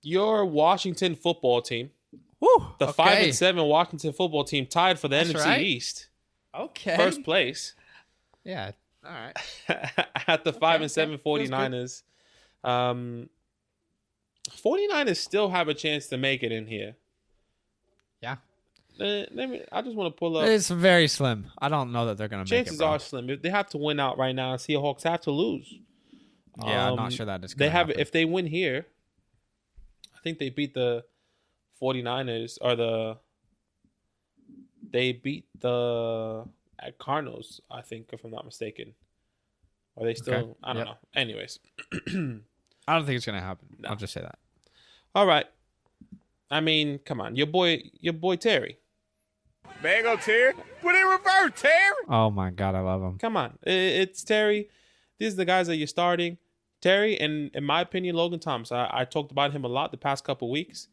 Your Washington football team. Woo, the 5-7 Washington football team tied for the NFC East. Okay. First place. Yeah. All right. At the 5-7 49ers. 49ers still have a chance to make it in here. Yeah. I just want to pull up. It's very slim. I don't know that they're going to make it. Chances are slim. If they have to win out right now, Seahawks have to lose. Yeah, I'm not sure that is going to happen. If they win here, I think they beat the 49ers they beat the Cardinals, I think, if I'm not mistaken. Are they still? Okay. I don't know. Anyways. I don't think it's gonna happen. No. I'll just say that. All right. I mean, come on. Your boy Terry. There go Terry. Put it in reverse, Terry. Oh my God, I love him. Come on. It's Terry. These are the guys that you're starting. Terry, and in my opinion, Logan Thomas. I talked about him a lot the past couple weeks.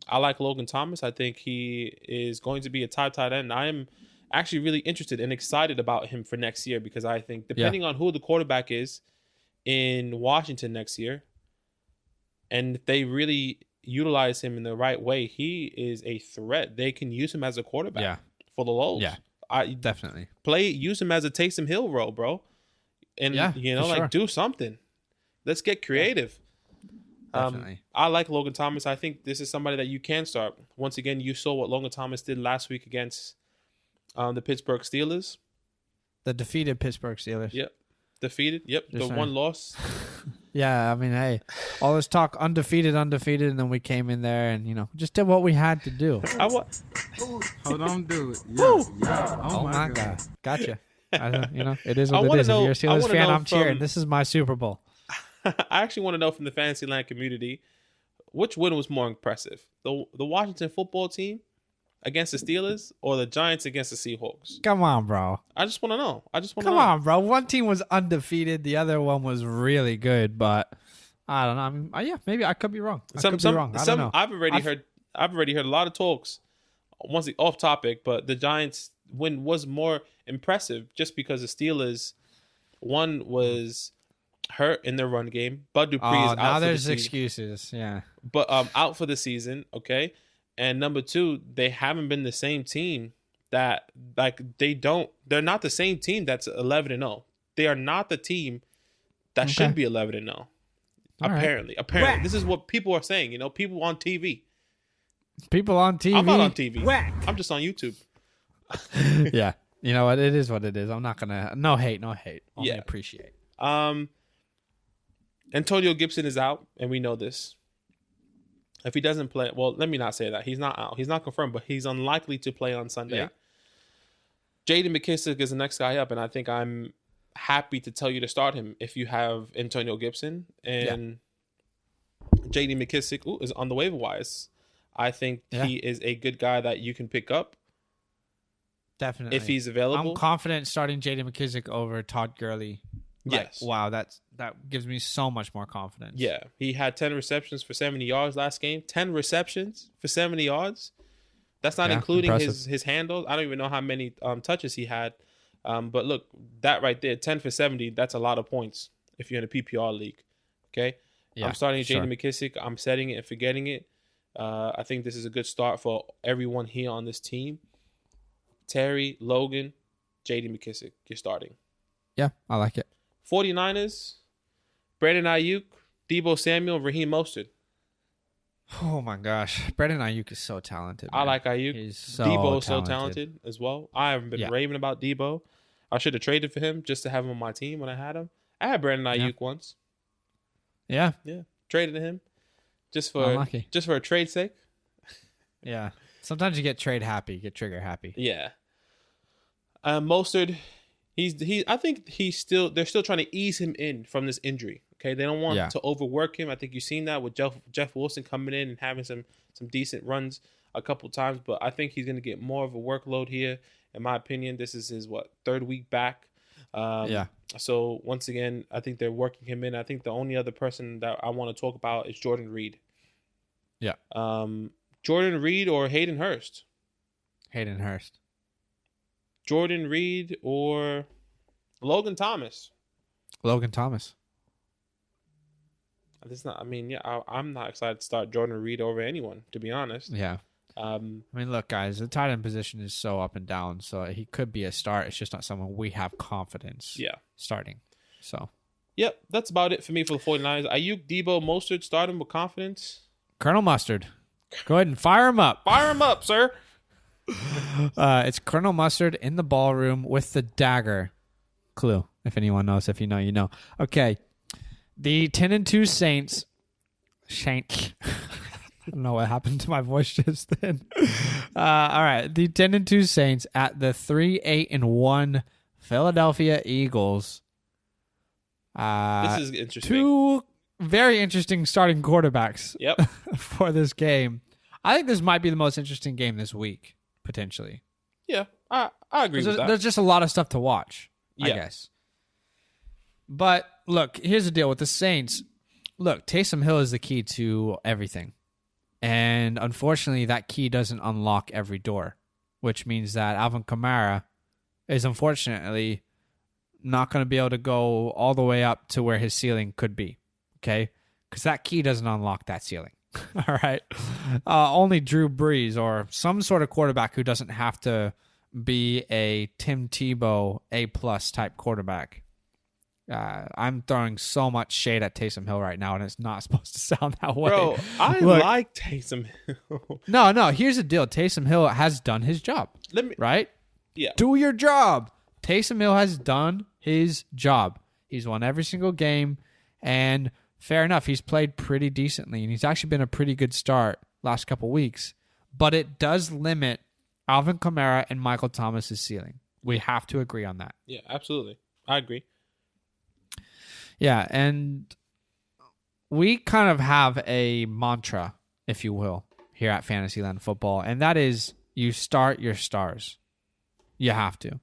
I like Logan Thomas. I think he is going to be a tight end. I am actually really interested and excited about him for next year because I think depending on who the quarterback is in Washington next year, and if they really utilize him in the right way, he is a threat. They can use him as a quarterback for the lows. Yeah, definitely. Use him as a Taysom Hill role, bro. And, do something. Let's get creative. Definitely. I like Logan Thomas. I think this is somebody that you can start. Once again, you saw what Logan Thomas did last week against the Pittsburgh Steelers. The defeated Pittsburgh Steelers. Yep. Defeated. Yep. Just one loss. Yeah, I mean, hey, all this talk undefeated, and then we came in there and, just did what we had to do. Hold on, do it. Yeah. Oh my God. Gotcha. It is what it is. If you're a Steelers fan, I'm cheering. This is my Super Bowl. I actually want to know from the Fantasyland community, which win was more impressive? The Washington football team against the Steelers or the Giants against the Seahawks? Come on, bro. I just want to know. Come on, bro. One team was undefeated. The other one was really good, but I don't know. I mean, maybe I could be wrong. I don't know. I've already heard a lot of talks. Once off topic, but the Giants win was more impressive just because the Steelers, one was hurt in their run game. Bud Dupree is out. Now for there's the excuses. Yeah, but out for the season. Okay, and number two, they haven't been the same team that They're not the same team that's 11-0. They are not the team that should be 11-0. Apparently, this is what people are saying. People on TV. People on TV. I'm not on TV. I'm just on YouTube. Yeah, you know what? It is what it is. I'm not gonna. No hate. Only appreciate. Antonio Gibson is out, and we know this. If he doesn't play, well, let me not say that. He's not out. He's not confirmed, but he's unlikely to play on Sunday. Yeah. Jaden McKissick is the next guy up, and I think I'm happy to tell you to start him if you have Antonio Gibson. And Jaden McKissick is on the waiver wires. I think he is a good guy that you can pick up. Definitely. If he's available. I'm confident starting Jaden McKissick over Todd Gurley. Yes. Wow, that gives me so much more confidence. Yeah. He had 10 receptions for 70 yards last game. 10 receptions for 70 yards. That's not including his handles. I don't even know how many touches he had. But look, that right there, 10 for 70, that's a lot of points if you're in a PPR league. Okay? Yeah, I'm starting Jaden McKissick. I'm setting it and forgetting it. I think this is a good start for everyone here on this team. Terry, Logan, Jaden McKissick, you're starting. Yeah, I like it. 49ers, Brandon Ayuk, Deebo Samuel, Raheem Mostert. Oh my gosh. Brandon Ayuk is so talented. Man. I like Ayuk. He's so Deebo is talented. so talented as well. I haven't been raving about Deebo. I should have traded for him just to have him on my team when I had him. I had Brandon Ayuk once. Yeah. Yeah. Traded to him. Just for a trade sake. Yeah. Sometimes you get trade happy, get trigger happy. Yeah. Mostert, I think they're still trying to ease him in from this injury. Okay, they don't want to overwork him. I think you've seen that with Jeff Wilson coming in and having some decent runs a couple times, but I think he's going to get more of a workload here. In my opinion, this is his third week back. So once again, I think they're working him in. I think the only other person that I want to talk about is Jordan Reed. Yeah. Jordan Reed or Hayden Hurst? Hayden Hurst. Jordan Reed or Logan Thomas? Logan Thomas. I'm not excited to start Jordan Reed over anyone, to be honest. Yeah. I mean, look, guys, the tight end position is so up and down, so he could be a start. It's just not someone we have confidence starting. So. Yep, that's about it for me for the 49ers. Ayuk, Deebo, Mostert, start him with confidence. Colonel Mustard. Go ahead and fire him up. Fire him up, sir. It's Colonel Mustard in the ballroom with the dagger. Clue. If anyone knows, if you know, you know. Okay. The 10-2 Saints. I don't know what happened to my voice just then. All right. The 10-2 Saints at the 3-8-1 Philadelphia Eagles. This is interesting. Two very interesting starting quarterbacks Yep. for this game. I think this might be the most interesting game this week, potentially. Yeah, I agree with that. There's just a lot of stuff to watch, I Yeah. guess. But look, here's the deal with the Saints. Look, Taysom Hill is the key to everything. And unfortunately, that key doesn't unlock every door, which means that Alvin Kamara is unfortunately not going to be able to go all the way up to where his ceiling could be, okay? Because that key doesn't unlock that ceiling, all right? Only Drew Brees or some sort of quarterback who doesn't have to be a Tim Tebow A-plus type quarterback. I'm throwing so much shade at Taysom Hill right now, and it's not supposed to sound that way. Bro, I like Taysom Hill. No, here's the deal. Taysom Hill has done his job, right? Yeah. Do your job. Taysom Hill has done his job. He's won every single game, and fair enough, he's played pretty decently, and he's actually been a pretty good start last couple weeks. But it does limit Alvin Kamara and Michael Thomas's ceiling. We have to agree on that. Yeah, absolutely. I agree. Yeah, and we kind of have a mantra, if you will, here at Fantasyland Football, and that is you start your stars. You have to.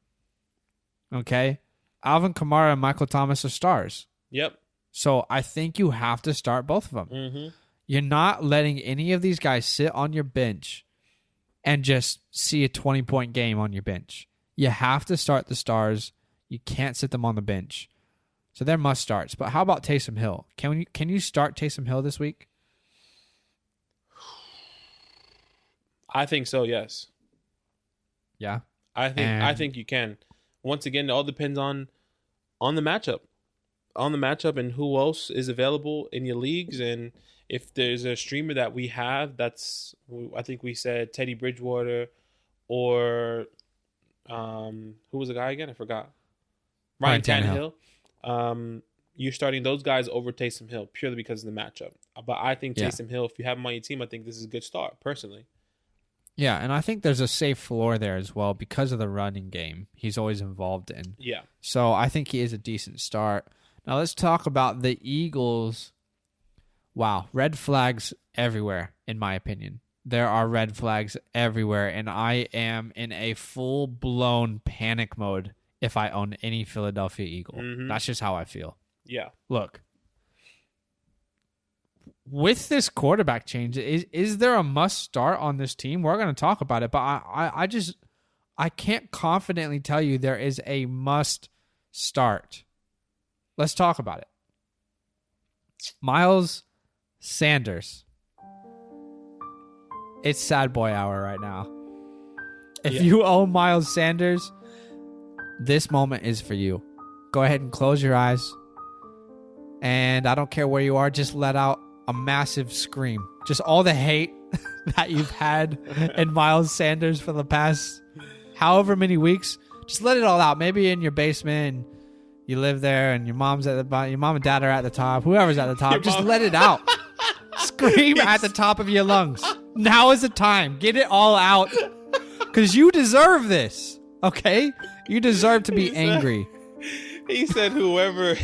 Okay? Alvin Kamara and Michael Thomas are stars. Yep. So I think you have to start both of them. Mm-hmm. You're not letting any of these guys sit on your bench and just see a 20-point game on your bench. You have to start the stars. You can't sit them on the bench. So they're must starts. But how about Taysom Hill? Can you start Taysom Hill this week? I think so, yes. Yeah. I think you can. Once again, it all depends on the matchup. On the matchup and who else is available in your leagues. And if there's a streamer that we have that's, I think we said Teddy Bridgewater or who was the guy again? I forgot. Ryan Tannehill. You're starting those guys over Taysom Hill purely because of the matchup. But I think Taysom Hill, if you have him on your team, I think this is a good start, personally. Yeah, and I think there's a safe floor there as well because of the running game he's always involved in. Yeah. So I think he is a decent start. Now let's talk about the Eagles. Wow, red flags everywhere, in my opinion. There are red flags everywhere, and I am in a full-blown panic mode if I own any Philadelphia Eagle. Mm-hmm. That's just how I feel. Yeah. Look, with this quarterback change, is there a must start on this team? We're going to talk about it, but I can't confidently tell you there is a must start. Let's talk about it. Miles Sanders. It's sad boy hour right now. If you own Miles Sanders, this moment is for you. Go ahead and close your eyes. And I don't care where you are, just let out a massive scream. Just all the hate that you've had in Miles Sanders for the past however many weeks. Just let it all out. Maybe in your basement and you live there and your mom's at the bottom, your mom and dad are at the top, whoever's at the top. Just let it out. Scream at the top of your lungs. Now is the time. Get it all out. Because you deserve this. Okay? You deserve to be angry. He said whoever,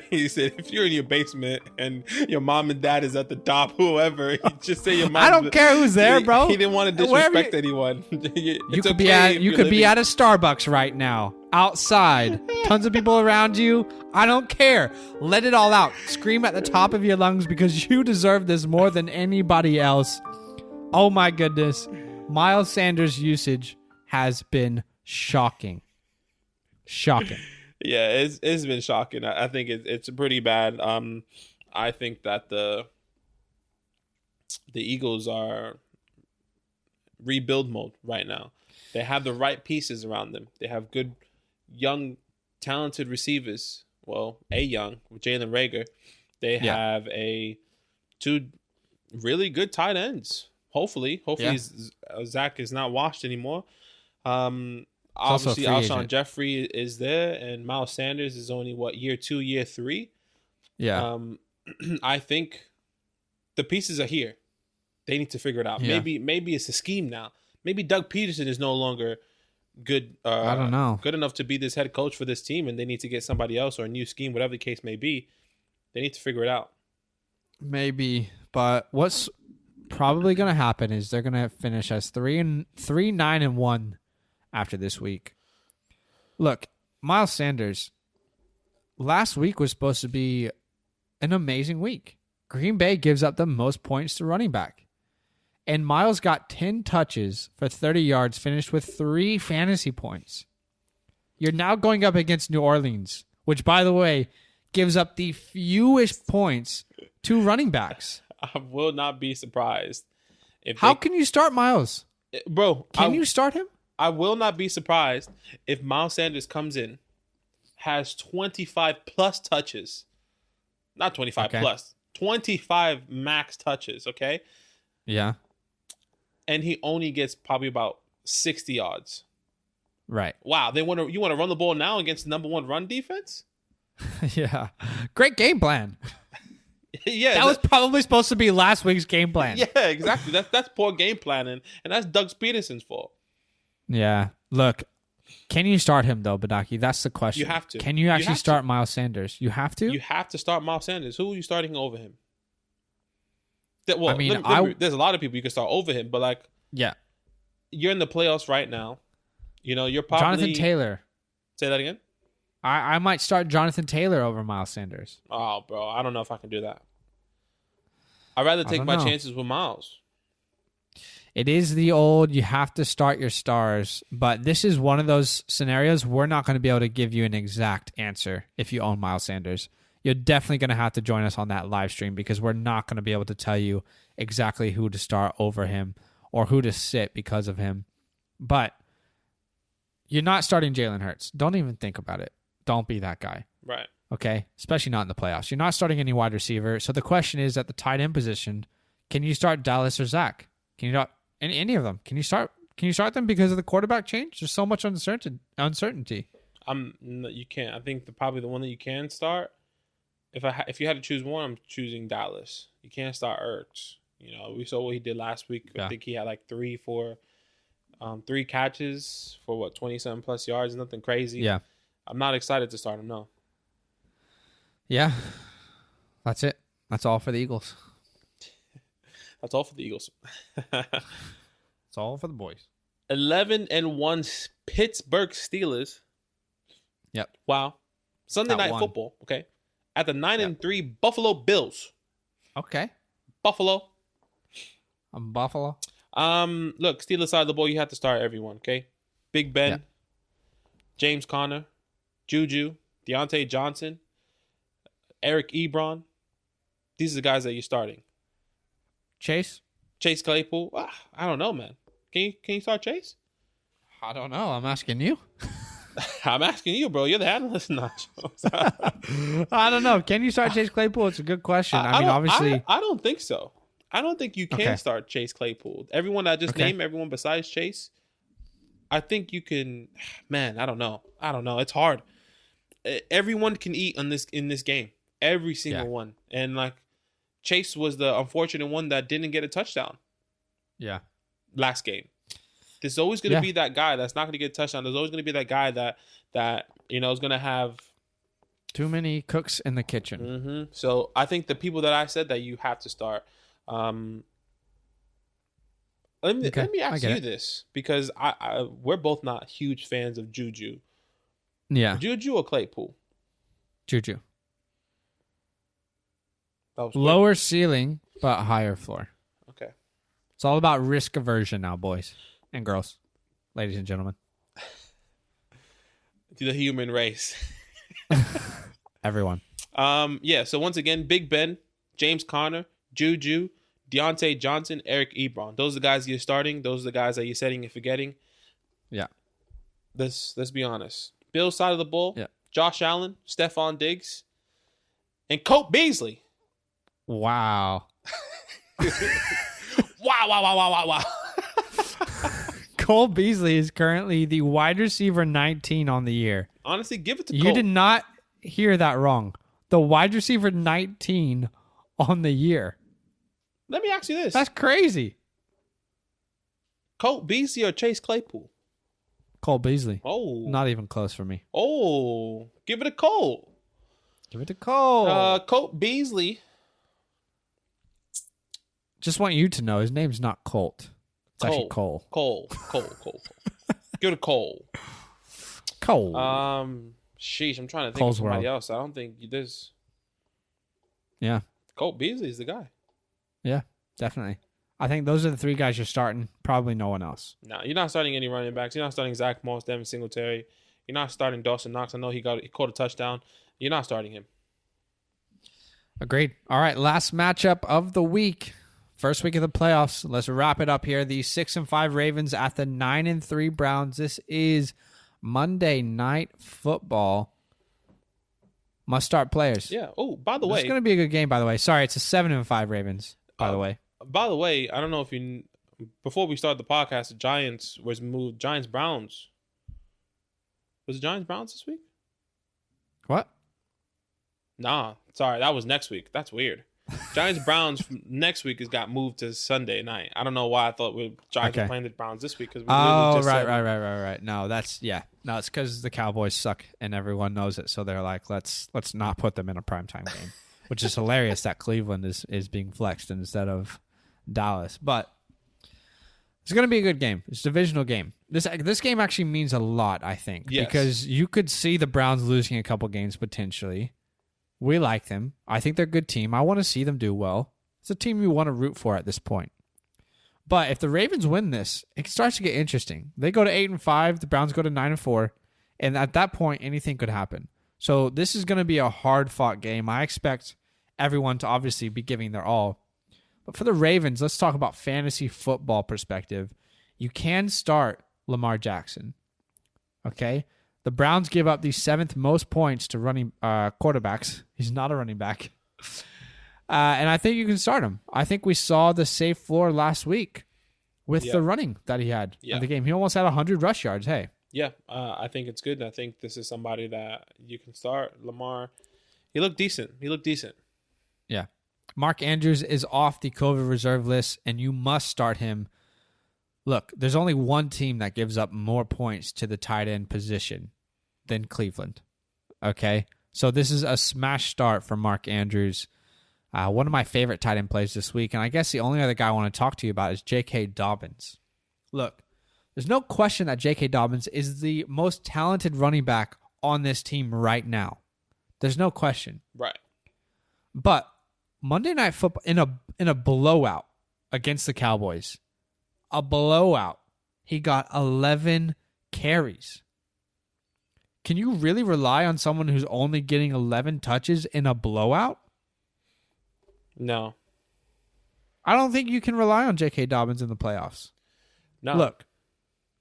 he said if you're in your basement and your mom and dad is at the top, whoever, just say your mom. I don't care who's there, bro. He didn't want to disrespect anyone. You could be at a Starbucks right now, outside. Tons of people around you. I don't care. Let it all out. Scream at the top of your lungs because you deserve this more than anybody else. Oh my goodness. Miles Sanders' usage has been shocking. Shocking. Yeah, it's been shocking. I think it's pretty bad. I think that the Eagles are rebuild mode right now. They have the right pieces around them. They have good, young, talented receivers. Well, with Jalen Reagor. They have two really good tight ends. Hopefully, Zach is not washed anymore. Obviously, Alshon Jeffrey is there, and Miles Sanders is only year 2, year 3. Yeah. I think the pieces are here. They need to figure it out. Yeah. Maybe it's a scheme now. Maybe Doug Peterson is no longer good. I don't know. Good enough to be this head coach for this team, and they need to get somebody else or a new scheme, whatever the case may be. They need to figure it out. Maybe, but what's probably going to happen is they're going to finish as 3-9-1 after this week. Look, Miles Sanders, last week was supposed to be an amazing week. Green Bay gives up the most points to running back. And Miles got 10 touches for 30 yards, finished with 3 fantasy points. You're now going up against New Orleans, which, by the way, gives up the fewest points to running backs. I will not be surprised. How can you start Miles? Bro, Can you start him? I will not be surprised if Miles Sanders comes in, has 25 plus touches. Not 25 plus. 25 max touches, okay? Yeah. And he only gets probably about 60 yards. Right. Wow, you want to run the ball now against the number 1 run defense? Yeah. Great game plan. Yeah. That was probably supposed to be last week's game plan. Yeah, exactly. That's poor game planning, and that's Doug Peterson's fault. Yeah. Look, can you start him, though, Badaki? That's the question. You have to. Can you actually start Miles Sanders? You have to? You have to start Miles Sanders. Who are you starting over him? Well, I mean, there's a lot of people you can start over him, but like, yeah, you're in the playoffs right now. You know, you're probably Jonathan Taylor. Say that again. I might start Jonathan Taylor over Miles Sanders. Oh, bro, I don't know if I can do that. I'd rather take my chances with Miles. It is the old, you have to start your stars, but this is one of those scenarios we're not going to be able to give you an exact answer if you own Miles Sanders. You're definitely going to have to join us on that live stream because we're not going to be able to tell you exactly who to start over him or who to sit because of him. But you're not starting Jalen Hurts. Don't even think about it. Don't be that guy. Right. Okay? Especially not in the playoffs. You're not starting any wide receiver. So the question is, at the tight end position, can you start Dallas or Zach? Can you not any of them? Can you start them because of the quarterback change? There's so much uncertainty. You can't. I think probably the one that you can start. If you had to choose one, I'm choosing Dallas. You can't start Ertz. You know, we saw what he did last week. Yeah. I think he had like 3 catches for 27 plus yards. Nothing crazy. Yeah. I'm not excited to start him. No. Yeah. That's it. That's all for the Eagles. That's all for the Eagles. It's all for the boys. 11-1 Pittsburgh Steelers. Yep. Wow. Sunday night football. Okay. At the 9-3 Buffalo Bills. Okay. Buffalo. I'm Buffalo. Look, Steelers side of the ball, you have to start everyone, okay? Big Ben, Yep. James Conner, Juju, Deontay Johnson, Eric Ebron. These are the guys that you're starting. Chase Claypool. I don't know, man. Can you start Chase? I don't know. I'm asking you. I'm asking you, bro. You're the analyst, not I don't know. Can you start Chase Claypool? It's a good question. I mean, obviously. I don't think so. I don't think you can start Chase Claypool. Everyone I just named, everyone besides Chase, I think you can. Man, I don't know. It's hard. Everyone can eat in this game. Every single one. And like Chase was the unfortunate one that didn't get a touchdown. Yeah. Last game. There's always going to be that guy that's not going to get a touchdown. There's always going to be that guy that is going to have too many cooks in the kitchen. Mm-hmm. So I think the people that I said that you have to start. Let me ask you this, because we're both not huge fans of Juju. Yeah. Juju or Claypool? Juju. That was lower ceiling, but higher floor. Okay. It's all about risk aversion now, boys and girls, ladies and gentlemen. To the human race. Everyone. So once again, Big Ben, James Conner, Juju, Deontay Johnson, Eric Ebron. Those are the guys you're starting. Those are the guys that you're setting and forgetting. Yeah. Let's be honest. Bill's side of the ball, Josh Allen, Stephon Diggs, and Colt Beasley. Wow. Wow. Cole Beasley is currently the wide receiver 19 on the year. Honestly, give it to Colt. You did not hear that wrong. The wide receiver 19 on the year. Let me ask you this. That's crazy. Colt Beasley or Chase Claypool? Cole Beasley. Oh. Not even close for me. Oh. Give it a Cole. Give it to Cole. Colt Beasley. Just want you to know his name's not Colt. It's actually Cole. Cole. Give it a Cole. Cole. Sheesh, I'm trying to think Cole's of somebody world. else. I don't think there's... Yeah. Colt Beasley's the guy. Yeah, definitely. I think those are the three guys you're starting. Probably no one else. No, you're not starting any running backs. You're not starting Zach Moss, Devin Singletary. You're not starting Dawson Knox. I know he caught a touchdown. You're not starting him. Agreed. All right, last matchup of the week. First week of the playoffs. Let's wrap it up here. The 6-5 Ravens at the 9-3 Browns. This is Monday Night Football. Must start players. Yeah. Oh, by the way, it's going to be a good game. By the way, sorry, it's a 7-5 Ravens. By the way. By the way, I don't know if you. Before we start the podcast, the Giants was moved. Giants Browns. Was it Giants Browns this week? What? Nah, sorry, that was next week. That's weird. Giants Browns next week has got moved to Sunday night. I don't know why I thought Giants were playing the Browns this week because we literally just said, right. No, it's because the Cowboys suck and everyone knows it. So they're like, let's not put them in a primetime game, which is hilarious that Cleveland is being flexed instead of Dallas. But it's going to be a good game. It's a divisional game. This game actually means a lot, I think, because you could see the Browns losing a couple games potentially. We like them. I think they're a good team. I want to see them do well. It's a team you want to root for at this point. But if the Ravens win this, it starts to get interesting. They go to 8-5. The Browns go to 9-4. And at that point, anything could happen. So this is going to be a hard-fought game. I expect everyone to obviously be giving their all. But for the Ravens, let's talk about fantasy football perspective. You can start Lamar Jackson. Okay? The Browns give up the 7th most points to running quarterbacks. He's not a running back. And I think you can start him. I think we saw the safe floor last week with the running that he had in the game. He almost had 100 rush yards. Hey. Yeah, I think it's good. And I think this is somebody that you can start. Lamar, he looked decent. Yeah. Mark Andrews is off the COVID reserve list, and you must start him. Look, there's only one team that gives up more points to the tight end position than Cleveland. Okay? So this is a smash start for Mark Andrews. One of my favorite tight end plays this week, and I guess the only other guy I want to talk to you about is J.K. Dobbins. Look, there's no question that J.K. Dobbins is the most talented running back on this team right now. There's no question. Right. But Monday Night Football, in a blowout against the Cowboys, a blowout, he got 11 carries. Can you really rely on someone who's only getting 11 touches in a blowout? No. I don't think you can rely on J.K. Dobbins in the playoffs. No. Look,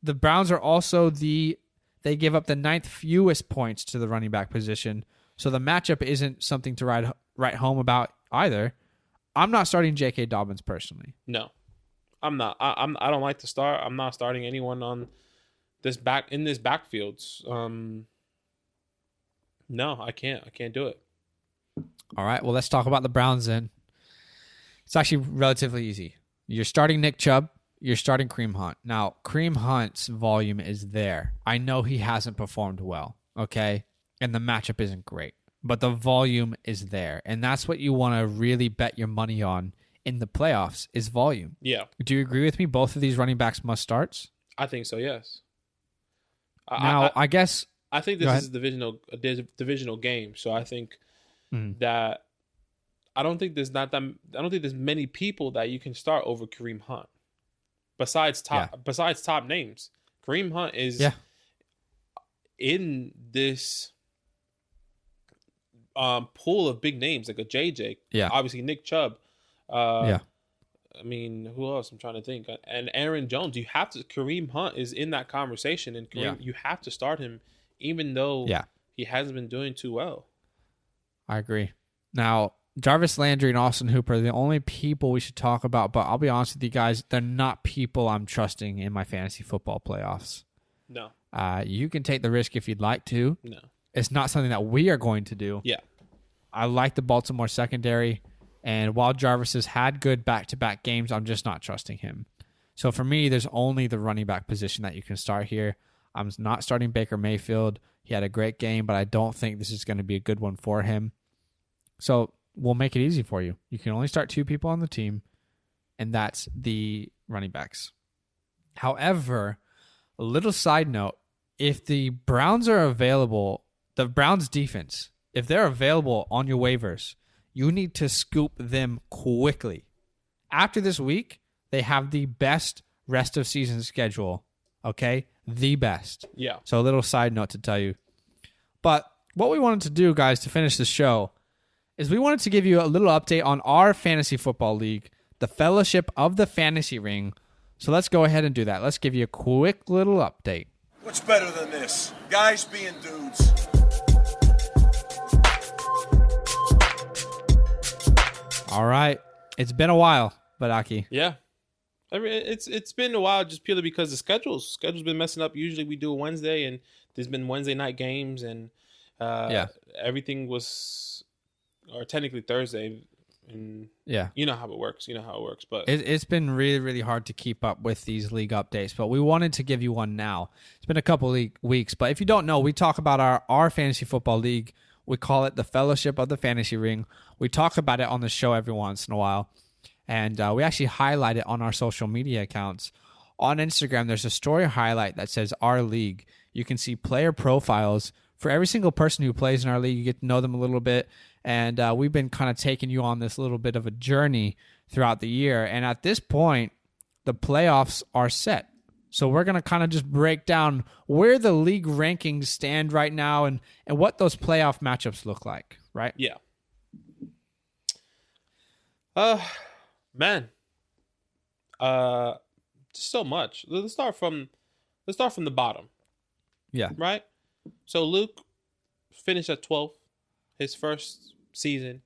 the Browns are also they give up the 9th fewest points to the running back position, so the matchup isn't something to write home about either. I'm not starting J.K. Dobbins personally. No. I'm not. I don't like to start. I'm not starting anyone on this backfield. No, I can't. I can't do it. All right. Well, let's talk about the Browns then. It's actually relatively easy. You're starting Nick Chubb. You're starting Kareem Hunt. Now, Kareem Hunt's volume is there. I know he hasn't performed well. Okay, and the matchup isn't great, but the volume is there, and that's what you want to really bet your money on in the playoffs is volume. Yeah. Do you agree with me? Both of these running backs must starts? I think so, yes. I guess... I think this is a divisional game, so I think that I don't think there's many people that you can start over Kareem Hunt. Besides top names. Kareem Hunt is in this pool of big names, like a JJ. Yeah. Obviously Nick Chubb. I mean, who else? I'm trying to think. And Aaron Jones. Kareem Hunt is in that conversation, and you have to start him, even though he hasn't been doing too well. I agree. Now, Jarvis Landry and Austin Hooper are the only people we should talk about, but I'll be honest with you guys, they're not people I'm trusting in my fantasy football playoffs. No. You can take the risk if you'd like to. No. It's not something that we are going to do. Yeah. I like the Baltimore secondary, and while Jarvis has had good back-to-back games, I'm just not trusting him. So for me, there's only the running back position that you can start here. I'm not starting Baker Mayfield. He had a great game, but I don't think this is going to be a good one for him. So we'll make it easy for you. You can only start 2 people on the team, and that's the running backs. However, a little side note, if the Browns are available, the Browns defense, if they're available on your waivers, you need to scoop them quickly. After this week, they have the best rest of season schedule, okay? The best. Yeah. So a little side note to tell you. But what we wanted to do, guys, to finish the show, is we wanted to give you a little update on our fantasy football league, the Fellowship of the Fantasy Ring. So let's go ahead and do that. Let's give you a quick little update. What's better than this? Guys being dudes. All right. It's been a while, Badaki. Yeah. I mean, it's been a while just purely because the schedule's been messing up. Usually we do a Wednesday, and there's been Wednesday night games, and everything was, or technically Thursday. And you know how it works. But It's been really, really hard to keep up with these league updates, but we wanted to give you one now. It's been a couple weeks, but if you don't know, we talk about our fantasy football league. We call it the Fellowship of the Fantasy Ring. We talk about it on the show every once in a while, and we actually highlight it on our social media accounts. On Instagram, there's a story highlight that says Our League. You can see player profiles for every single person who plays in our league. You get to know them a little bit. And we've been kind of taking you on this little bit of a journey throughout the year. And at this point, the playoffs are set. So we're going to kind of just break down where the league rankings stand right now and what those playoff matchups look like, right? Yeah. Man. Just so much. Let's start from the bottom. Yeah. Right? So Luke finished at 12th. His first season,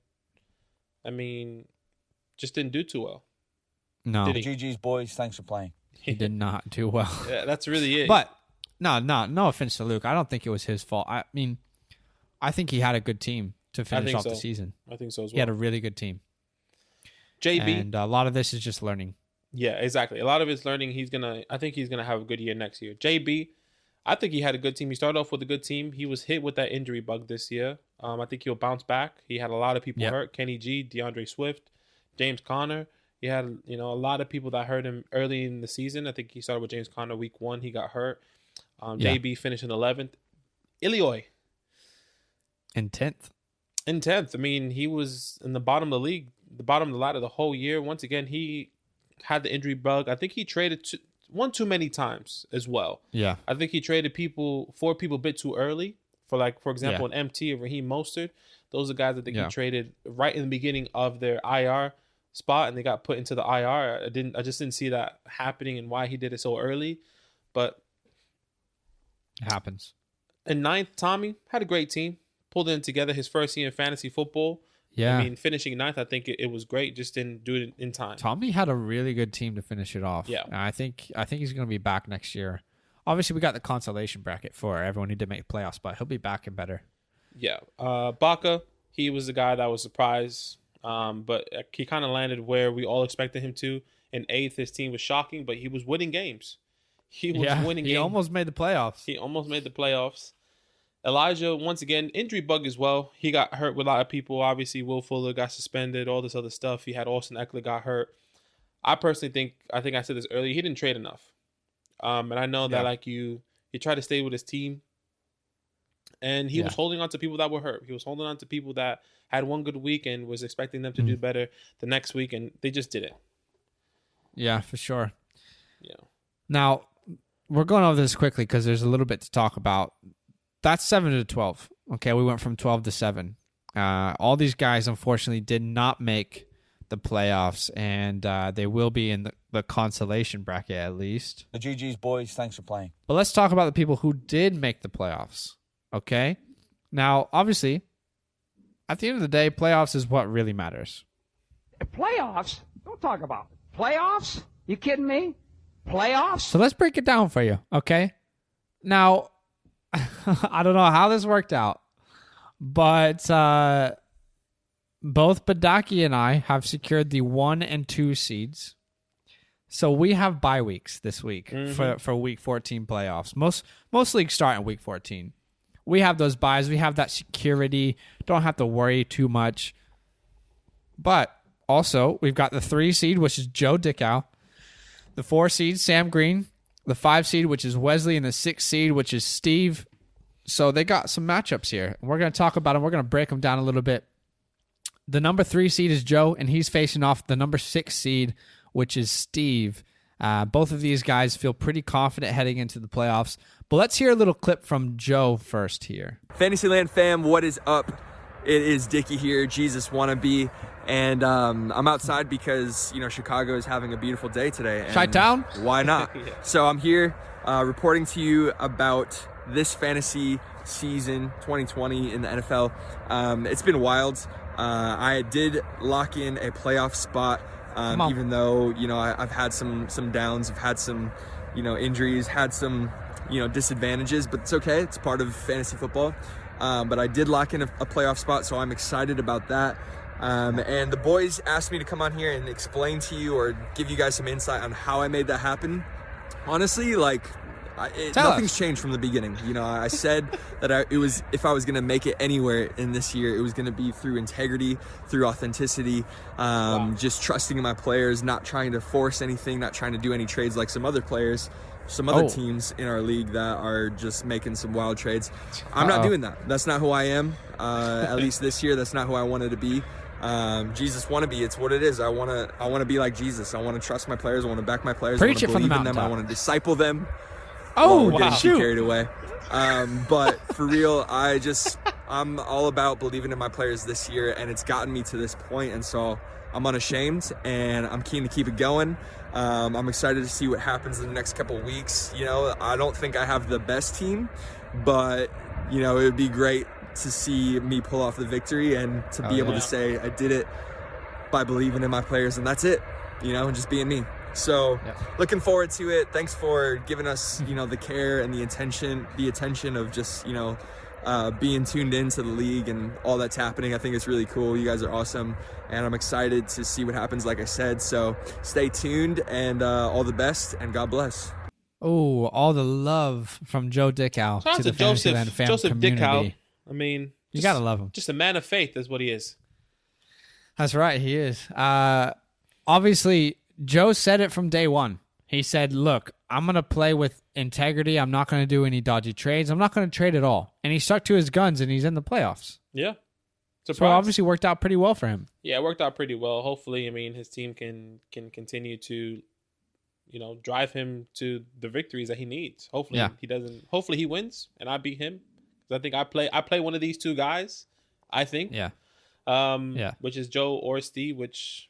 I mean, just didn't do too well. No. Did he? GG's boys, thanks for playing. He did not do well. Yeah, that's really it. But no offense to Luke. I don't think it was his fault. I mean, I think he had a good team to finish off the season. I think so as well. He had a really good team. JB. And a lot of this is just learning. Yeah, exactly. A lot of it's learning. I think he's gonna have a good year next year. JB, I think he had a good team. He started off with a good team. He was hit with that injury bug this year. I think he'll bounce back. He had a lot of people hurt. Kenny G, DeAndre Swift, James Conner. He had a lot of people that hurt him early in the season. I think he started with James Conner week 1. He got hurt. JB finished in 11th. Ilioy. In 10th. In 10th. I mean, he was in the bottom of the league, the bottom of the ladder the whole year. Once again, he had the injury bug. I think he traded one too many times as well. Yeah. I think he traded 4 people a bit too early. For example, an MT and Raheem Mostert. Those are guys I think he traded right in the beginning of their IR spot, and they got put into the IR. I just didn't see that happening and why he did it so early. But it happens. In 9th, Tommy had a great team. Pulled it together his first year in fantasy football. Yeah. I mean, finishing 9th, I think it was great. Just didn't do it in time. Tommy had a really good team to finish it off. Yeah. And I think he's going to be back next year. Obviously, we got the consolation bracket for everyone who did make playoffs, but he'll be back and better. Yeah. Baca, he was the guy that was surprised, but he kind of landed where we all expected him to. In 8th, his team was shocking, but he was winning games. He almost made the playoffs. He almost made the playoffs. Elijah, once again, injury bug as well. He got hurt with a lot of people. Obviously, Will Fuller got suspended, all this other stuff. He had Austin Eckler got hurt. I personally think I said this earlier, he didn't trade enough. And I know that he tried to stay with his team. And he was holding on to people that were hurt. He was holding on to people that had one good week and was expecting them to do better the next week, and they just didn't. Yeah, for sure. Yeah. Now, we're going over this quickly because there's a little bit to talk about. That's 7 to 12. Okay, we went from 12 to 7. All these guys, unfortunately, did not make the playoffs, and they will be in the consolation bracket at least. The GG's boys, thanks for playing. But let's talk about the people who did make the playoffs. Okay? Now, obviously, at the end of the day, playoffs is what really matters. Playoffs? Don't talk about it. Playoffs? You kidding me? Playoffs? So let's break it down for you, okay? Now, I don't know how this worked out, but both Badaki and I have secured the 1 and 2 seeds. So we have bye weeks this week for Week 14 playoffs. Most leagues start in Week 14. We have those byes. We have that security. Don't have to worry too much. But also, we've got the 3 seed, which is Joe Dickow. The 4 seed, Sam Green. The 5 seed, which is Wesley. And the 6 seed, which is Steve. So they got some matchups here. We're going to talk about them. We're going to break them down a little bit. The number 3 seed is Joe, and he's facing off the number 6 seed, which is Steve. Both of these guys feel pretty confident heading into the playoffs. But let's hear a little clip from Joe first here. Fantasyland fam, what is up? It is Dickie here, Jesus wannabe. And I'm outside because, Chicago is having a beautiful day today. Chi-town? Why not? So I'm here reporting to you about this fantasy season 2020 in the NFL. It's been wild. I did lock in a playoff spot. Even though, I've had some downs, I've had some, injuries, had some, disadvantages, but it's okay. It's part of fantasy football. But I did lock in a playoff spot, so I'm excited about that. And the boys asked me to come on here and explain to you or give you guys some insight on how I made that happen. Honestly, nothing's changed from the beginning. I said that if I was going to make it anywhere in this year, it was going to be through integrity, through authenticity, just trusting in my players, not trying to force anything, not trying to do any trades like some other players, some other teams in our league that are just making some wild trades. I'm not doing that. That's not who I am. At least this year, that's not who I wanted to be. Jesus wannabe, it's what it is. I want to be like Jesus. I want to trust my players. I want to back my players. Preach I want to it from the believe in them. I mountaintop. want to disciple them. Oh, we're getting shoot. carried away. But for real, I'm all about believing in my players this year, and it's gotten me to this point, and so I'm unashamed, and I'm keen to keep it going. I'm excited to see what happens in the next couple of weeks. I don't think I have the best team, but, it would be great to see me pull off the victory and to be able to say I did it by believing in my players, and that's it, and just being me. So looking forward to it. Thanks for giving us, the care and the attention of just, being tuned into the league and all that's happening. I think it's really cool. You guys are awesome, and I'm excited to see what happens, like I said. So stay tuned, and all the best, and God bless. Oh, all the love from Joe Dickow Shout out to the Fantasyland fan Joseph community. Dickow. I mean, You got to love him. Just a man of faith is what he is. That's right, he is. Obviously, Joe said it from day one. He said, look, I'm going to play with integrity. I'm not going to do any dodgy trades. I'm not going to trade at all. And he stuck to his guns, and he's in the playoffs. Yeah. Surprise. So it obviously worked out pretty well for him. Yeah, it worked out pretty well. Hopefully, his team can continue to, drive him to the victories that he needs. Hopefully he doesn't. Hopefully he wins, and I beat him. Because I think I play one of these two guys, I think. Yeah. Which is Joe or Steve, which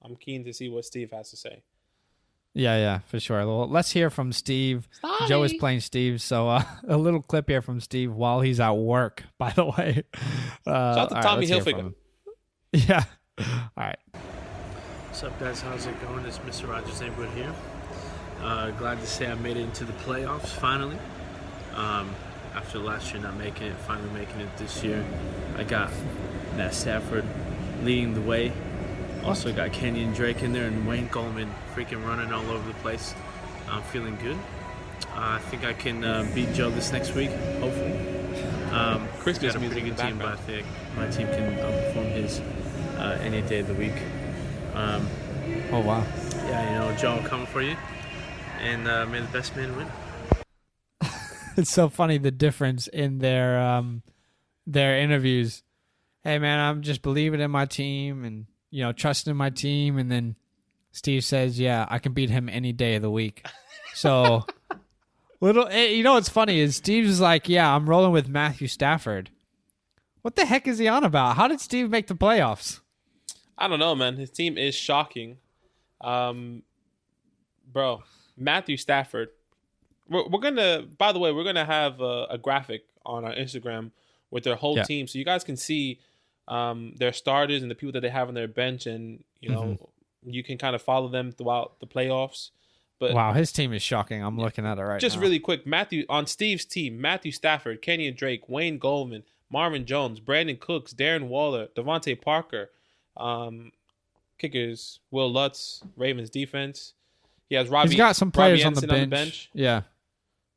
I'm keen to see what Steve has to say. Yeah, for sure. Well, let's hear from Steve. Sorry. Joe is playing Steve, so a little clip here from Steve while he's at work, by the way. Shout out to Tommy Hilfiger. Yeah. All right. What's up, guys? How's it going? It's Mr. Rogers Neighborhood here. Glad to say I made it into the playoffs, finally. After last year not making it, finally making it this year. I got Matt Stafford leading the way. Also got Kenyon Drake in there and Wayne Gallman freaking running all over the place. I'm feeling good. I think I can beat Joe this next week, hopefully. Chris got a pretty good team, but I think my team can outperform his any day of the week. Oh, wow. Yeah, Joe, I'm coming for you. And may the best man win. It's so funny, the difference in their interviews. Hey, man, I'm just believing in my team and, trusting in my team. And then Steve says, yeah, I can beat him any day of the week. So, what's funny is Steve's like, yeah, I'm rolling with Matthew Stafford. What the heck is he on about? How did Steve make the playoffs? I don't know, man. His team is shocking. Bro, Matthew Stafford. We're gonna have a graphic on our Instagram with their whole team, so you guys can see their starters and the people that they have on their bench, and you can kind of follow them throughout the playoffs. But wow, his team is shocking. I'm looking at it right now. Just really quick, on Steve's team: Matthew Stafford, Kenyon Drake, Wayne Gallman, Marvin Jones, Brandon Cooks, Darren Waller, Devontae Parker, kickers Will Lutz, Ravens defense. He has Robbie. He's got some players on the Anderson bench. Yeah.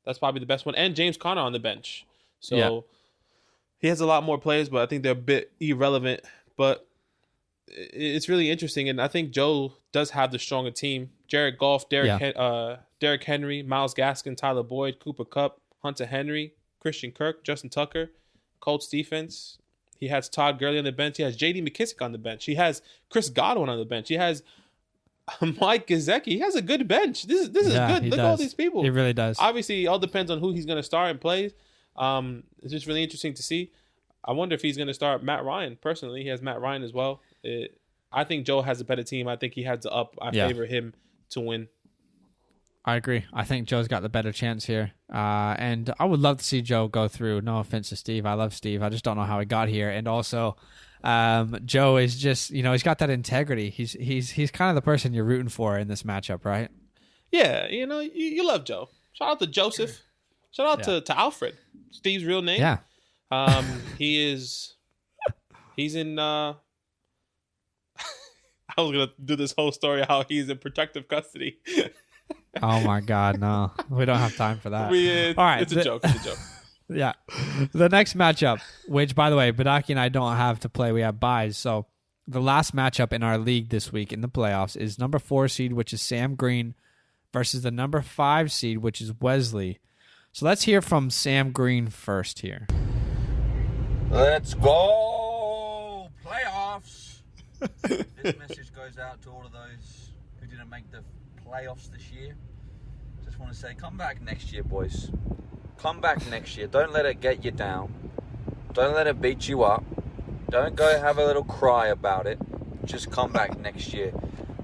That's probably the best one. And James Conner on the bench. So he has a lot more players, but I think they're a bit irrelevant. But it's really interesting. And I think Joe does have the stronger team. Jared Goff, Derrick Henry, Myles Gaskin, Tyler Boyd, Cooper Kupp, Hunter Henry, Christian Kirk, Justin Tucker, Colts defense. He has Todd Gurley on the bench. He has J.D. McKissick on the bench. He has Chris Godwin on the bench. He has Mike Gesicki. He has a good bench. This is good. Look at all these people. He really does. Obviously, it all depends on who he's going to start and play. It's just really interesting to see. I wonder if he's going to start Matt Ryan. Personally, he has Matt Ryan as well. I think Joe has a better team. I think he has the up. I favor him to win. I agree. I think Joe's got the better chance here. And I would love to see Joe go through. No offense to Steve. I love Steve. I just don't know how he got here. And also, Joe is just, he's got that integrity. He's kind of the person you're rooting for in this matchup, right? Yeah, you love Joe. Shout out to Joseph. Shout out to Alfred, Steve's real name. Yeah. He's in I was gonna do this whole story how he's in protective custody. Oh my God, no. We don't have time for that. All right. It's a joke. Yeah. The next matchup, which by the way, Badaki and I don't have to play. We have buys. So the last matchup in our league this week in the playoffs is number 4 seed, which is Sam Green, versus the number 5 seed, which is Wesley. So let's hear from Sam Green first here. Let's go playoffs. This message goes out to all of those who didn't make the playoffs this year. Just want to say, come back next year, boys. Come back next year. Don't let it get you down. Don't let it beat you up. Don't go have a little cry about it. Just come back next year.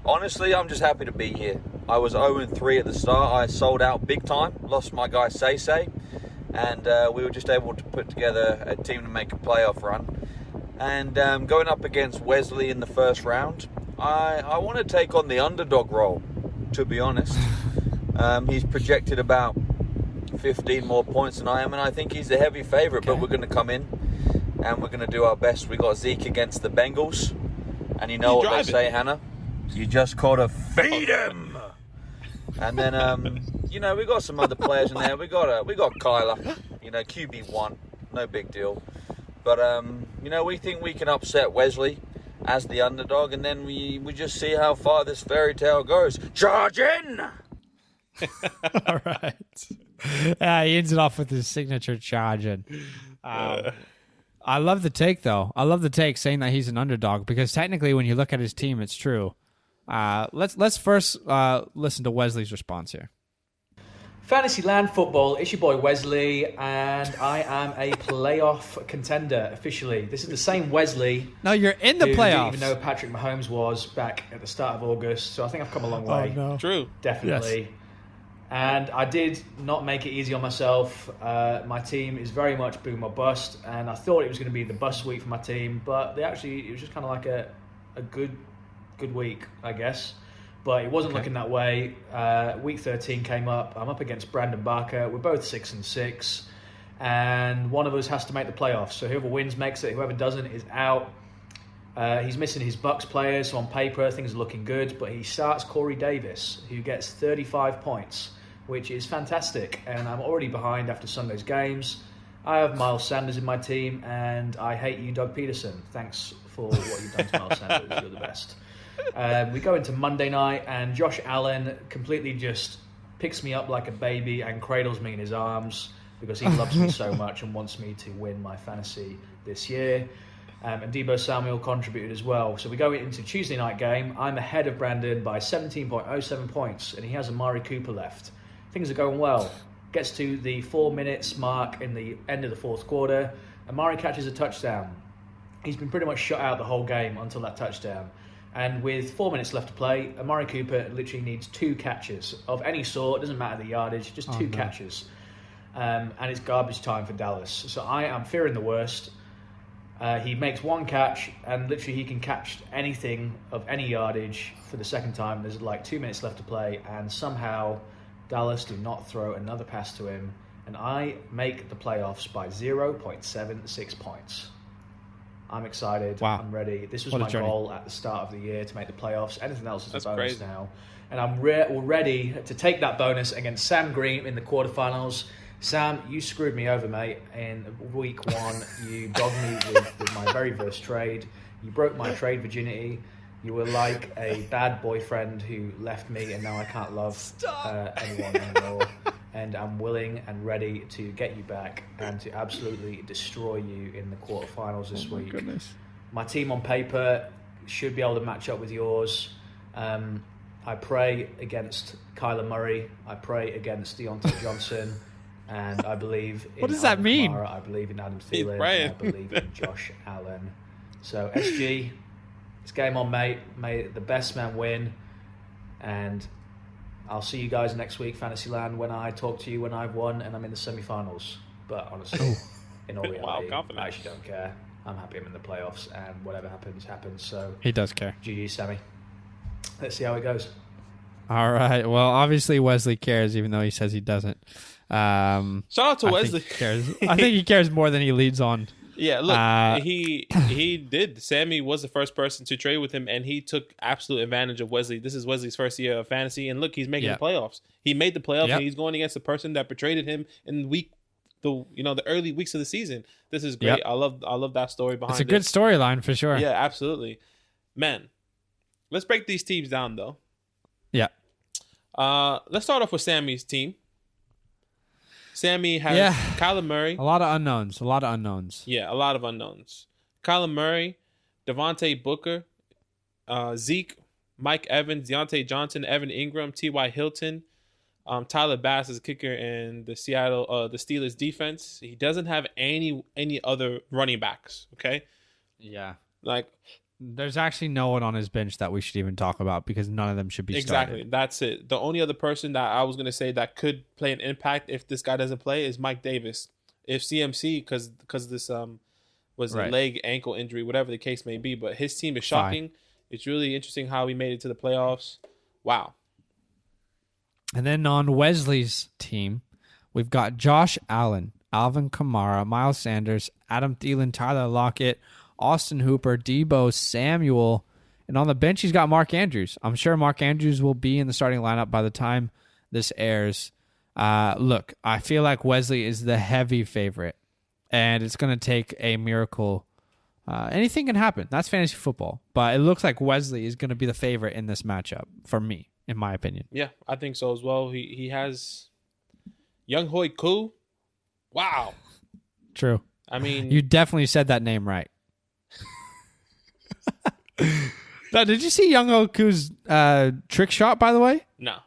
Honestly, I'm just happy to be here. I was 0-3 at the start. I sold out big time. Lost my guy Say. And we were just able to put together a team to make a playoff run. And going up against Wesley in the first round, I want to take on the underdog role, to be honest. He's projected about 15 more points than I am, and I think he's the heavy favourite, but we're going to come in and we're going to do our best. We got Zeke against the Bengals, and you know what they say, Hannah? You just got to feed him. And then, we got some other players in there. We got Kyler, QB1, no big deal. But, we think we can upset Wesley as the underdog, and then we just see how far this fairy tale goes. Charge in! All right. He ends it off with his signature charge in. I love the take, though. I love the take saying that he's an underdog, because technically when you look at his team, it's true. Let's first listen to Wesley's response here. FantasyLand Football, it's your boy Wesley, and I am a playoff contender officially. This is the same Wesley. No, you're in the playoffs. Didn't even know Patrick Mahomes was back at the start of August, so I think I've come a long way. Oh, no. True. Definitely. Yes. And I did not make it easy on myself. My team is very much boom or bust, and I thought it was going to be the bust week for my team, but it was just kind of like a good week, I guess. But it wasn't looking that way. Week 13 came up. I'm up against Brandon Barker. We're both 6-6. And one of us has to make the playoffs. So whoever wins makes it. Whoever doesn't is out. He's missing his Bucks players. So on paper, things are looking good. But he starts Corey Davis, who gets 35 points, which is fantastic. And I'm already behind after Sunday's games. I have Miles Sanders in my team. And I hate you, Doug Peterson. Thanks for what you've done to Miles Sanders. You're the best. We go into Monday night, and Josh Allen completely just picks me up like a baby and cradles me in his arms because he loves me so much and wants me to win my fantasy this year. And Deebo Samuel contributed as well. So we go into Tuesday night game. I'm ahead of Brandon by 17.07 points, and he has Amari Cooper left. Things are going well. Gets to the 4 minutes mark in the end of the fourth quarter. Amari catches a touchdown. He's been pretty much shut out the whole game until that touchdown. And with 4 minutes left to play, Amari Cooper literally needs 2 catches of any sort. It doesn't matter the yardage, just 2 catches. And it's garbage time for Dallas. So I am fearing the worst. He makes 1 catch, and literally he can catch anything of any yardage for the second time. There's like 2 minutes left to play, and somehow Dallas do not throw another pass to him. And I make the playoffs by 0.76 points. I'm excited. Wow. I'm ready. This was my goal at the start of the year, to make the playoffs. Anything else is a bonus now. and I'm ready to take that bonus against Sam Green in the quarterfinals. Sam, you screwed me over, mate. In week 1, you dogged me with my very first trade. You broke my trade virginity. You were like a bad boyfriend who left me, and now I can't love anyone anymore. And I'm willing and ready to get you back and to absolutely destroy you in the quarterfinals this week. Goodness. My team on paper should be able to match up with yours. I pray against Kyler Murray. I pray against Deontay Johnson. And I believe in what does that mean? Kamara, I believe in Adam Thielen. And I believe in Josh Allen. So, SG, it's game on, mate. May the best man win. And I'll see you guys next week, Fantasyland, when I talk to you when I've won and I'm in the semi-finals. But honestly, in all reality, I actually don't care. I'm happy I'm in the playoffs, and whatever happens, happens. So he does care. GG, Sammy. Let's see how it goes. All right. Well, obviously Wesley cares, even though he says he doesn't. Shout out to Wesley. I think he cares more than he leads on. Yeah, look, he did. Sammy was the first person to trade with him, and he took absolute advantage of Wesley. This is Wesley's first year of fantasy, and look, he's making the playoffs. He made the playoffs, and he's going against the person that betrayed him in the early weeks of the season. This is great. I love that story behind it. It's a good storyline for sure. Yeah, absolutely. Man, let's break these teams down though. Yeah. Let's start off with Sammy's team. Sammy has Kyler Murray. A lot of unknowns. Yeah, a lot of unknowns. Kyler Murray, Devontae Booker, Zeke, Mike Evans, Deontay Johnson, Evan Ingram, T.Y. Hilton, Tyler Bass is a kicker in the Steelers defense. He doesn't have any other running backs, okay? Yeah. Like, there's actually no one on his bench that we should even talk about because none of them should be exactly started. That's it. The only other person that I was going to say that could play an impact if this guy doesn't play is Mike Davis. If CMC, because this was a leg, ankle injury, whatever the case may be, but his team is shocking. It's really interesting how he made it to the playoffs. Wow. And then on Wesley's team, we've got Josh Allen, Alvin Kamara, Miles Sanders, Adam Thielen, Tyler Lockett, Austin Hooper, Deebo Samuel, and on the bench he's got Mark Andrews. I'm sure Mark Andrews will be in the starting lineup by the time this airs. Look, I feel like Wesley is the heavy favorite, and it's going to take a miracle. Anything can happen. That's fantasy football, but it looks like Wesley is going to be the favorite in this matchup for me, in my opinion. Yeah, I think so as well. He has Young Hoi Koo. Wow. True. I mean, you definitely said that name right. Now, did you see Young Oku's trick shot, by the way? No.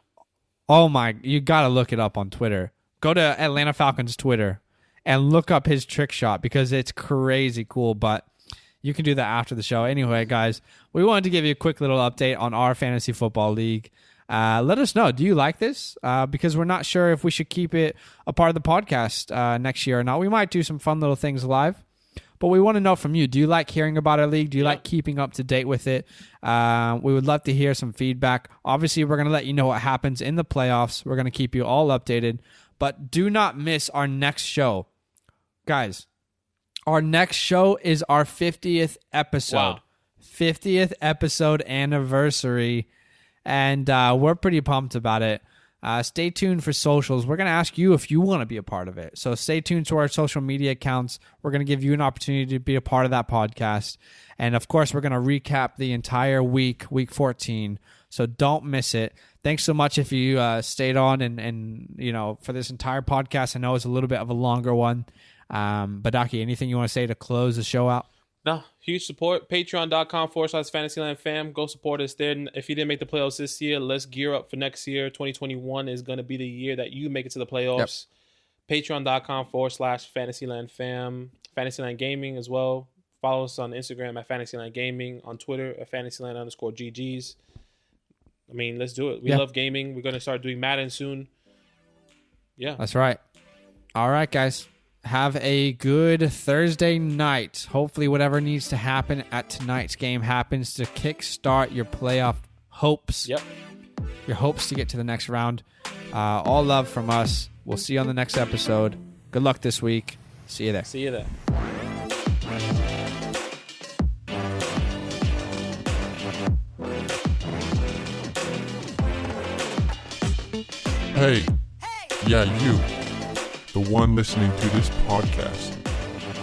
Oh my, you got to look it up on Twitter. Go to Atlanta Falcons Twitter and look up his trick shot because it's crazy cool, but you can do that after the show. Anyway, guys, we wanted to give you a quick little update on our fantasy football league. Let us know. Do you like this? Because we're not sure if we should keep it a part of the podcast next year or not. We might do some fun little things live. But we want to know from you. Do you like hearing about our league? Do you like keeping up to date with it? We would love to hear some feedback. Obviously, we're going to let you know what happens in the playoffs. We're going to keep you all updated. But do not miss our next show. Guys, our next show is our 50th episode. Wow. 50th episode anniversary. And we're pretty pumped about it. Stay tuned for socials. We're going to ask you if you want to be a part of it. So stay tuned to our social media accounts. We're going to give you an opportunity to be a part of that podcast. And, of course, we're going to recap the entire week 14. So don't miss it. Thanks so much if you stayed on and for this entire podcast. I know it's a little bit of a longer one. But, Daki, anything you want to say to close the show out? No, huge support. Patreon.com/FantasyLand fam. Go support us there. If you didn't make the playoffs this year, let's gear up for next year. 2021 is going to be the year that you make it to the playoffs. Yep. Patreon.com/FantasyLand fam. Fantasyland Gaming as well. Follow us on Instagram at Fantasyland Gaming. On Twitter at Fantasyland_GGs. I mean, let's do it. We love gaming. We're going to start doing Madden soon. Yeah. That's right. All right, guys. Have a good Thursday night. Hopefully whatever needs to happen at tonight's game happens to kickstart your playoff hopes. Yep. Your hopes to get to the next round. All love from us. We'll see you on the next episode. Good luck this week. See you there. See you there. Hey, yeah, you, the one listening to this podcast,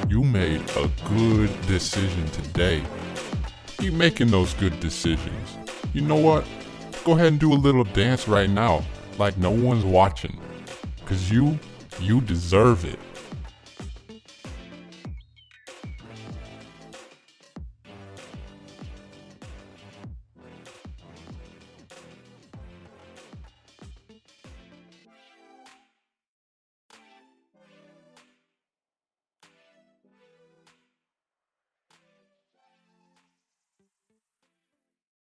you made a good decision today. Keep making those good decisions. You know what? Go ahead and do a little dance right now, like no one's watching. 'Cause you deserve it.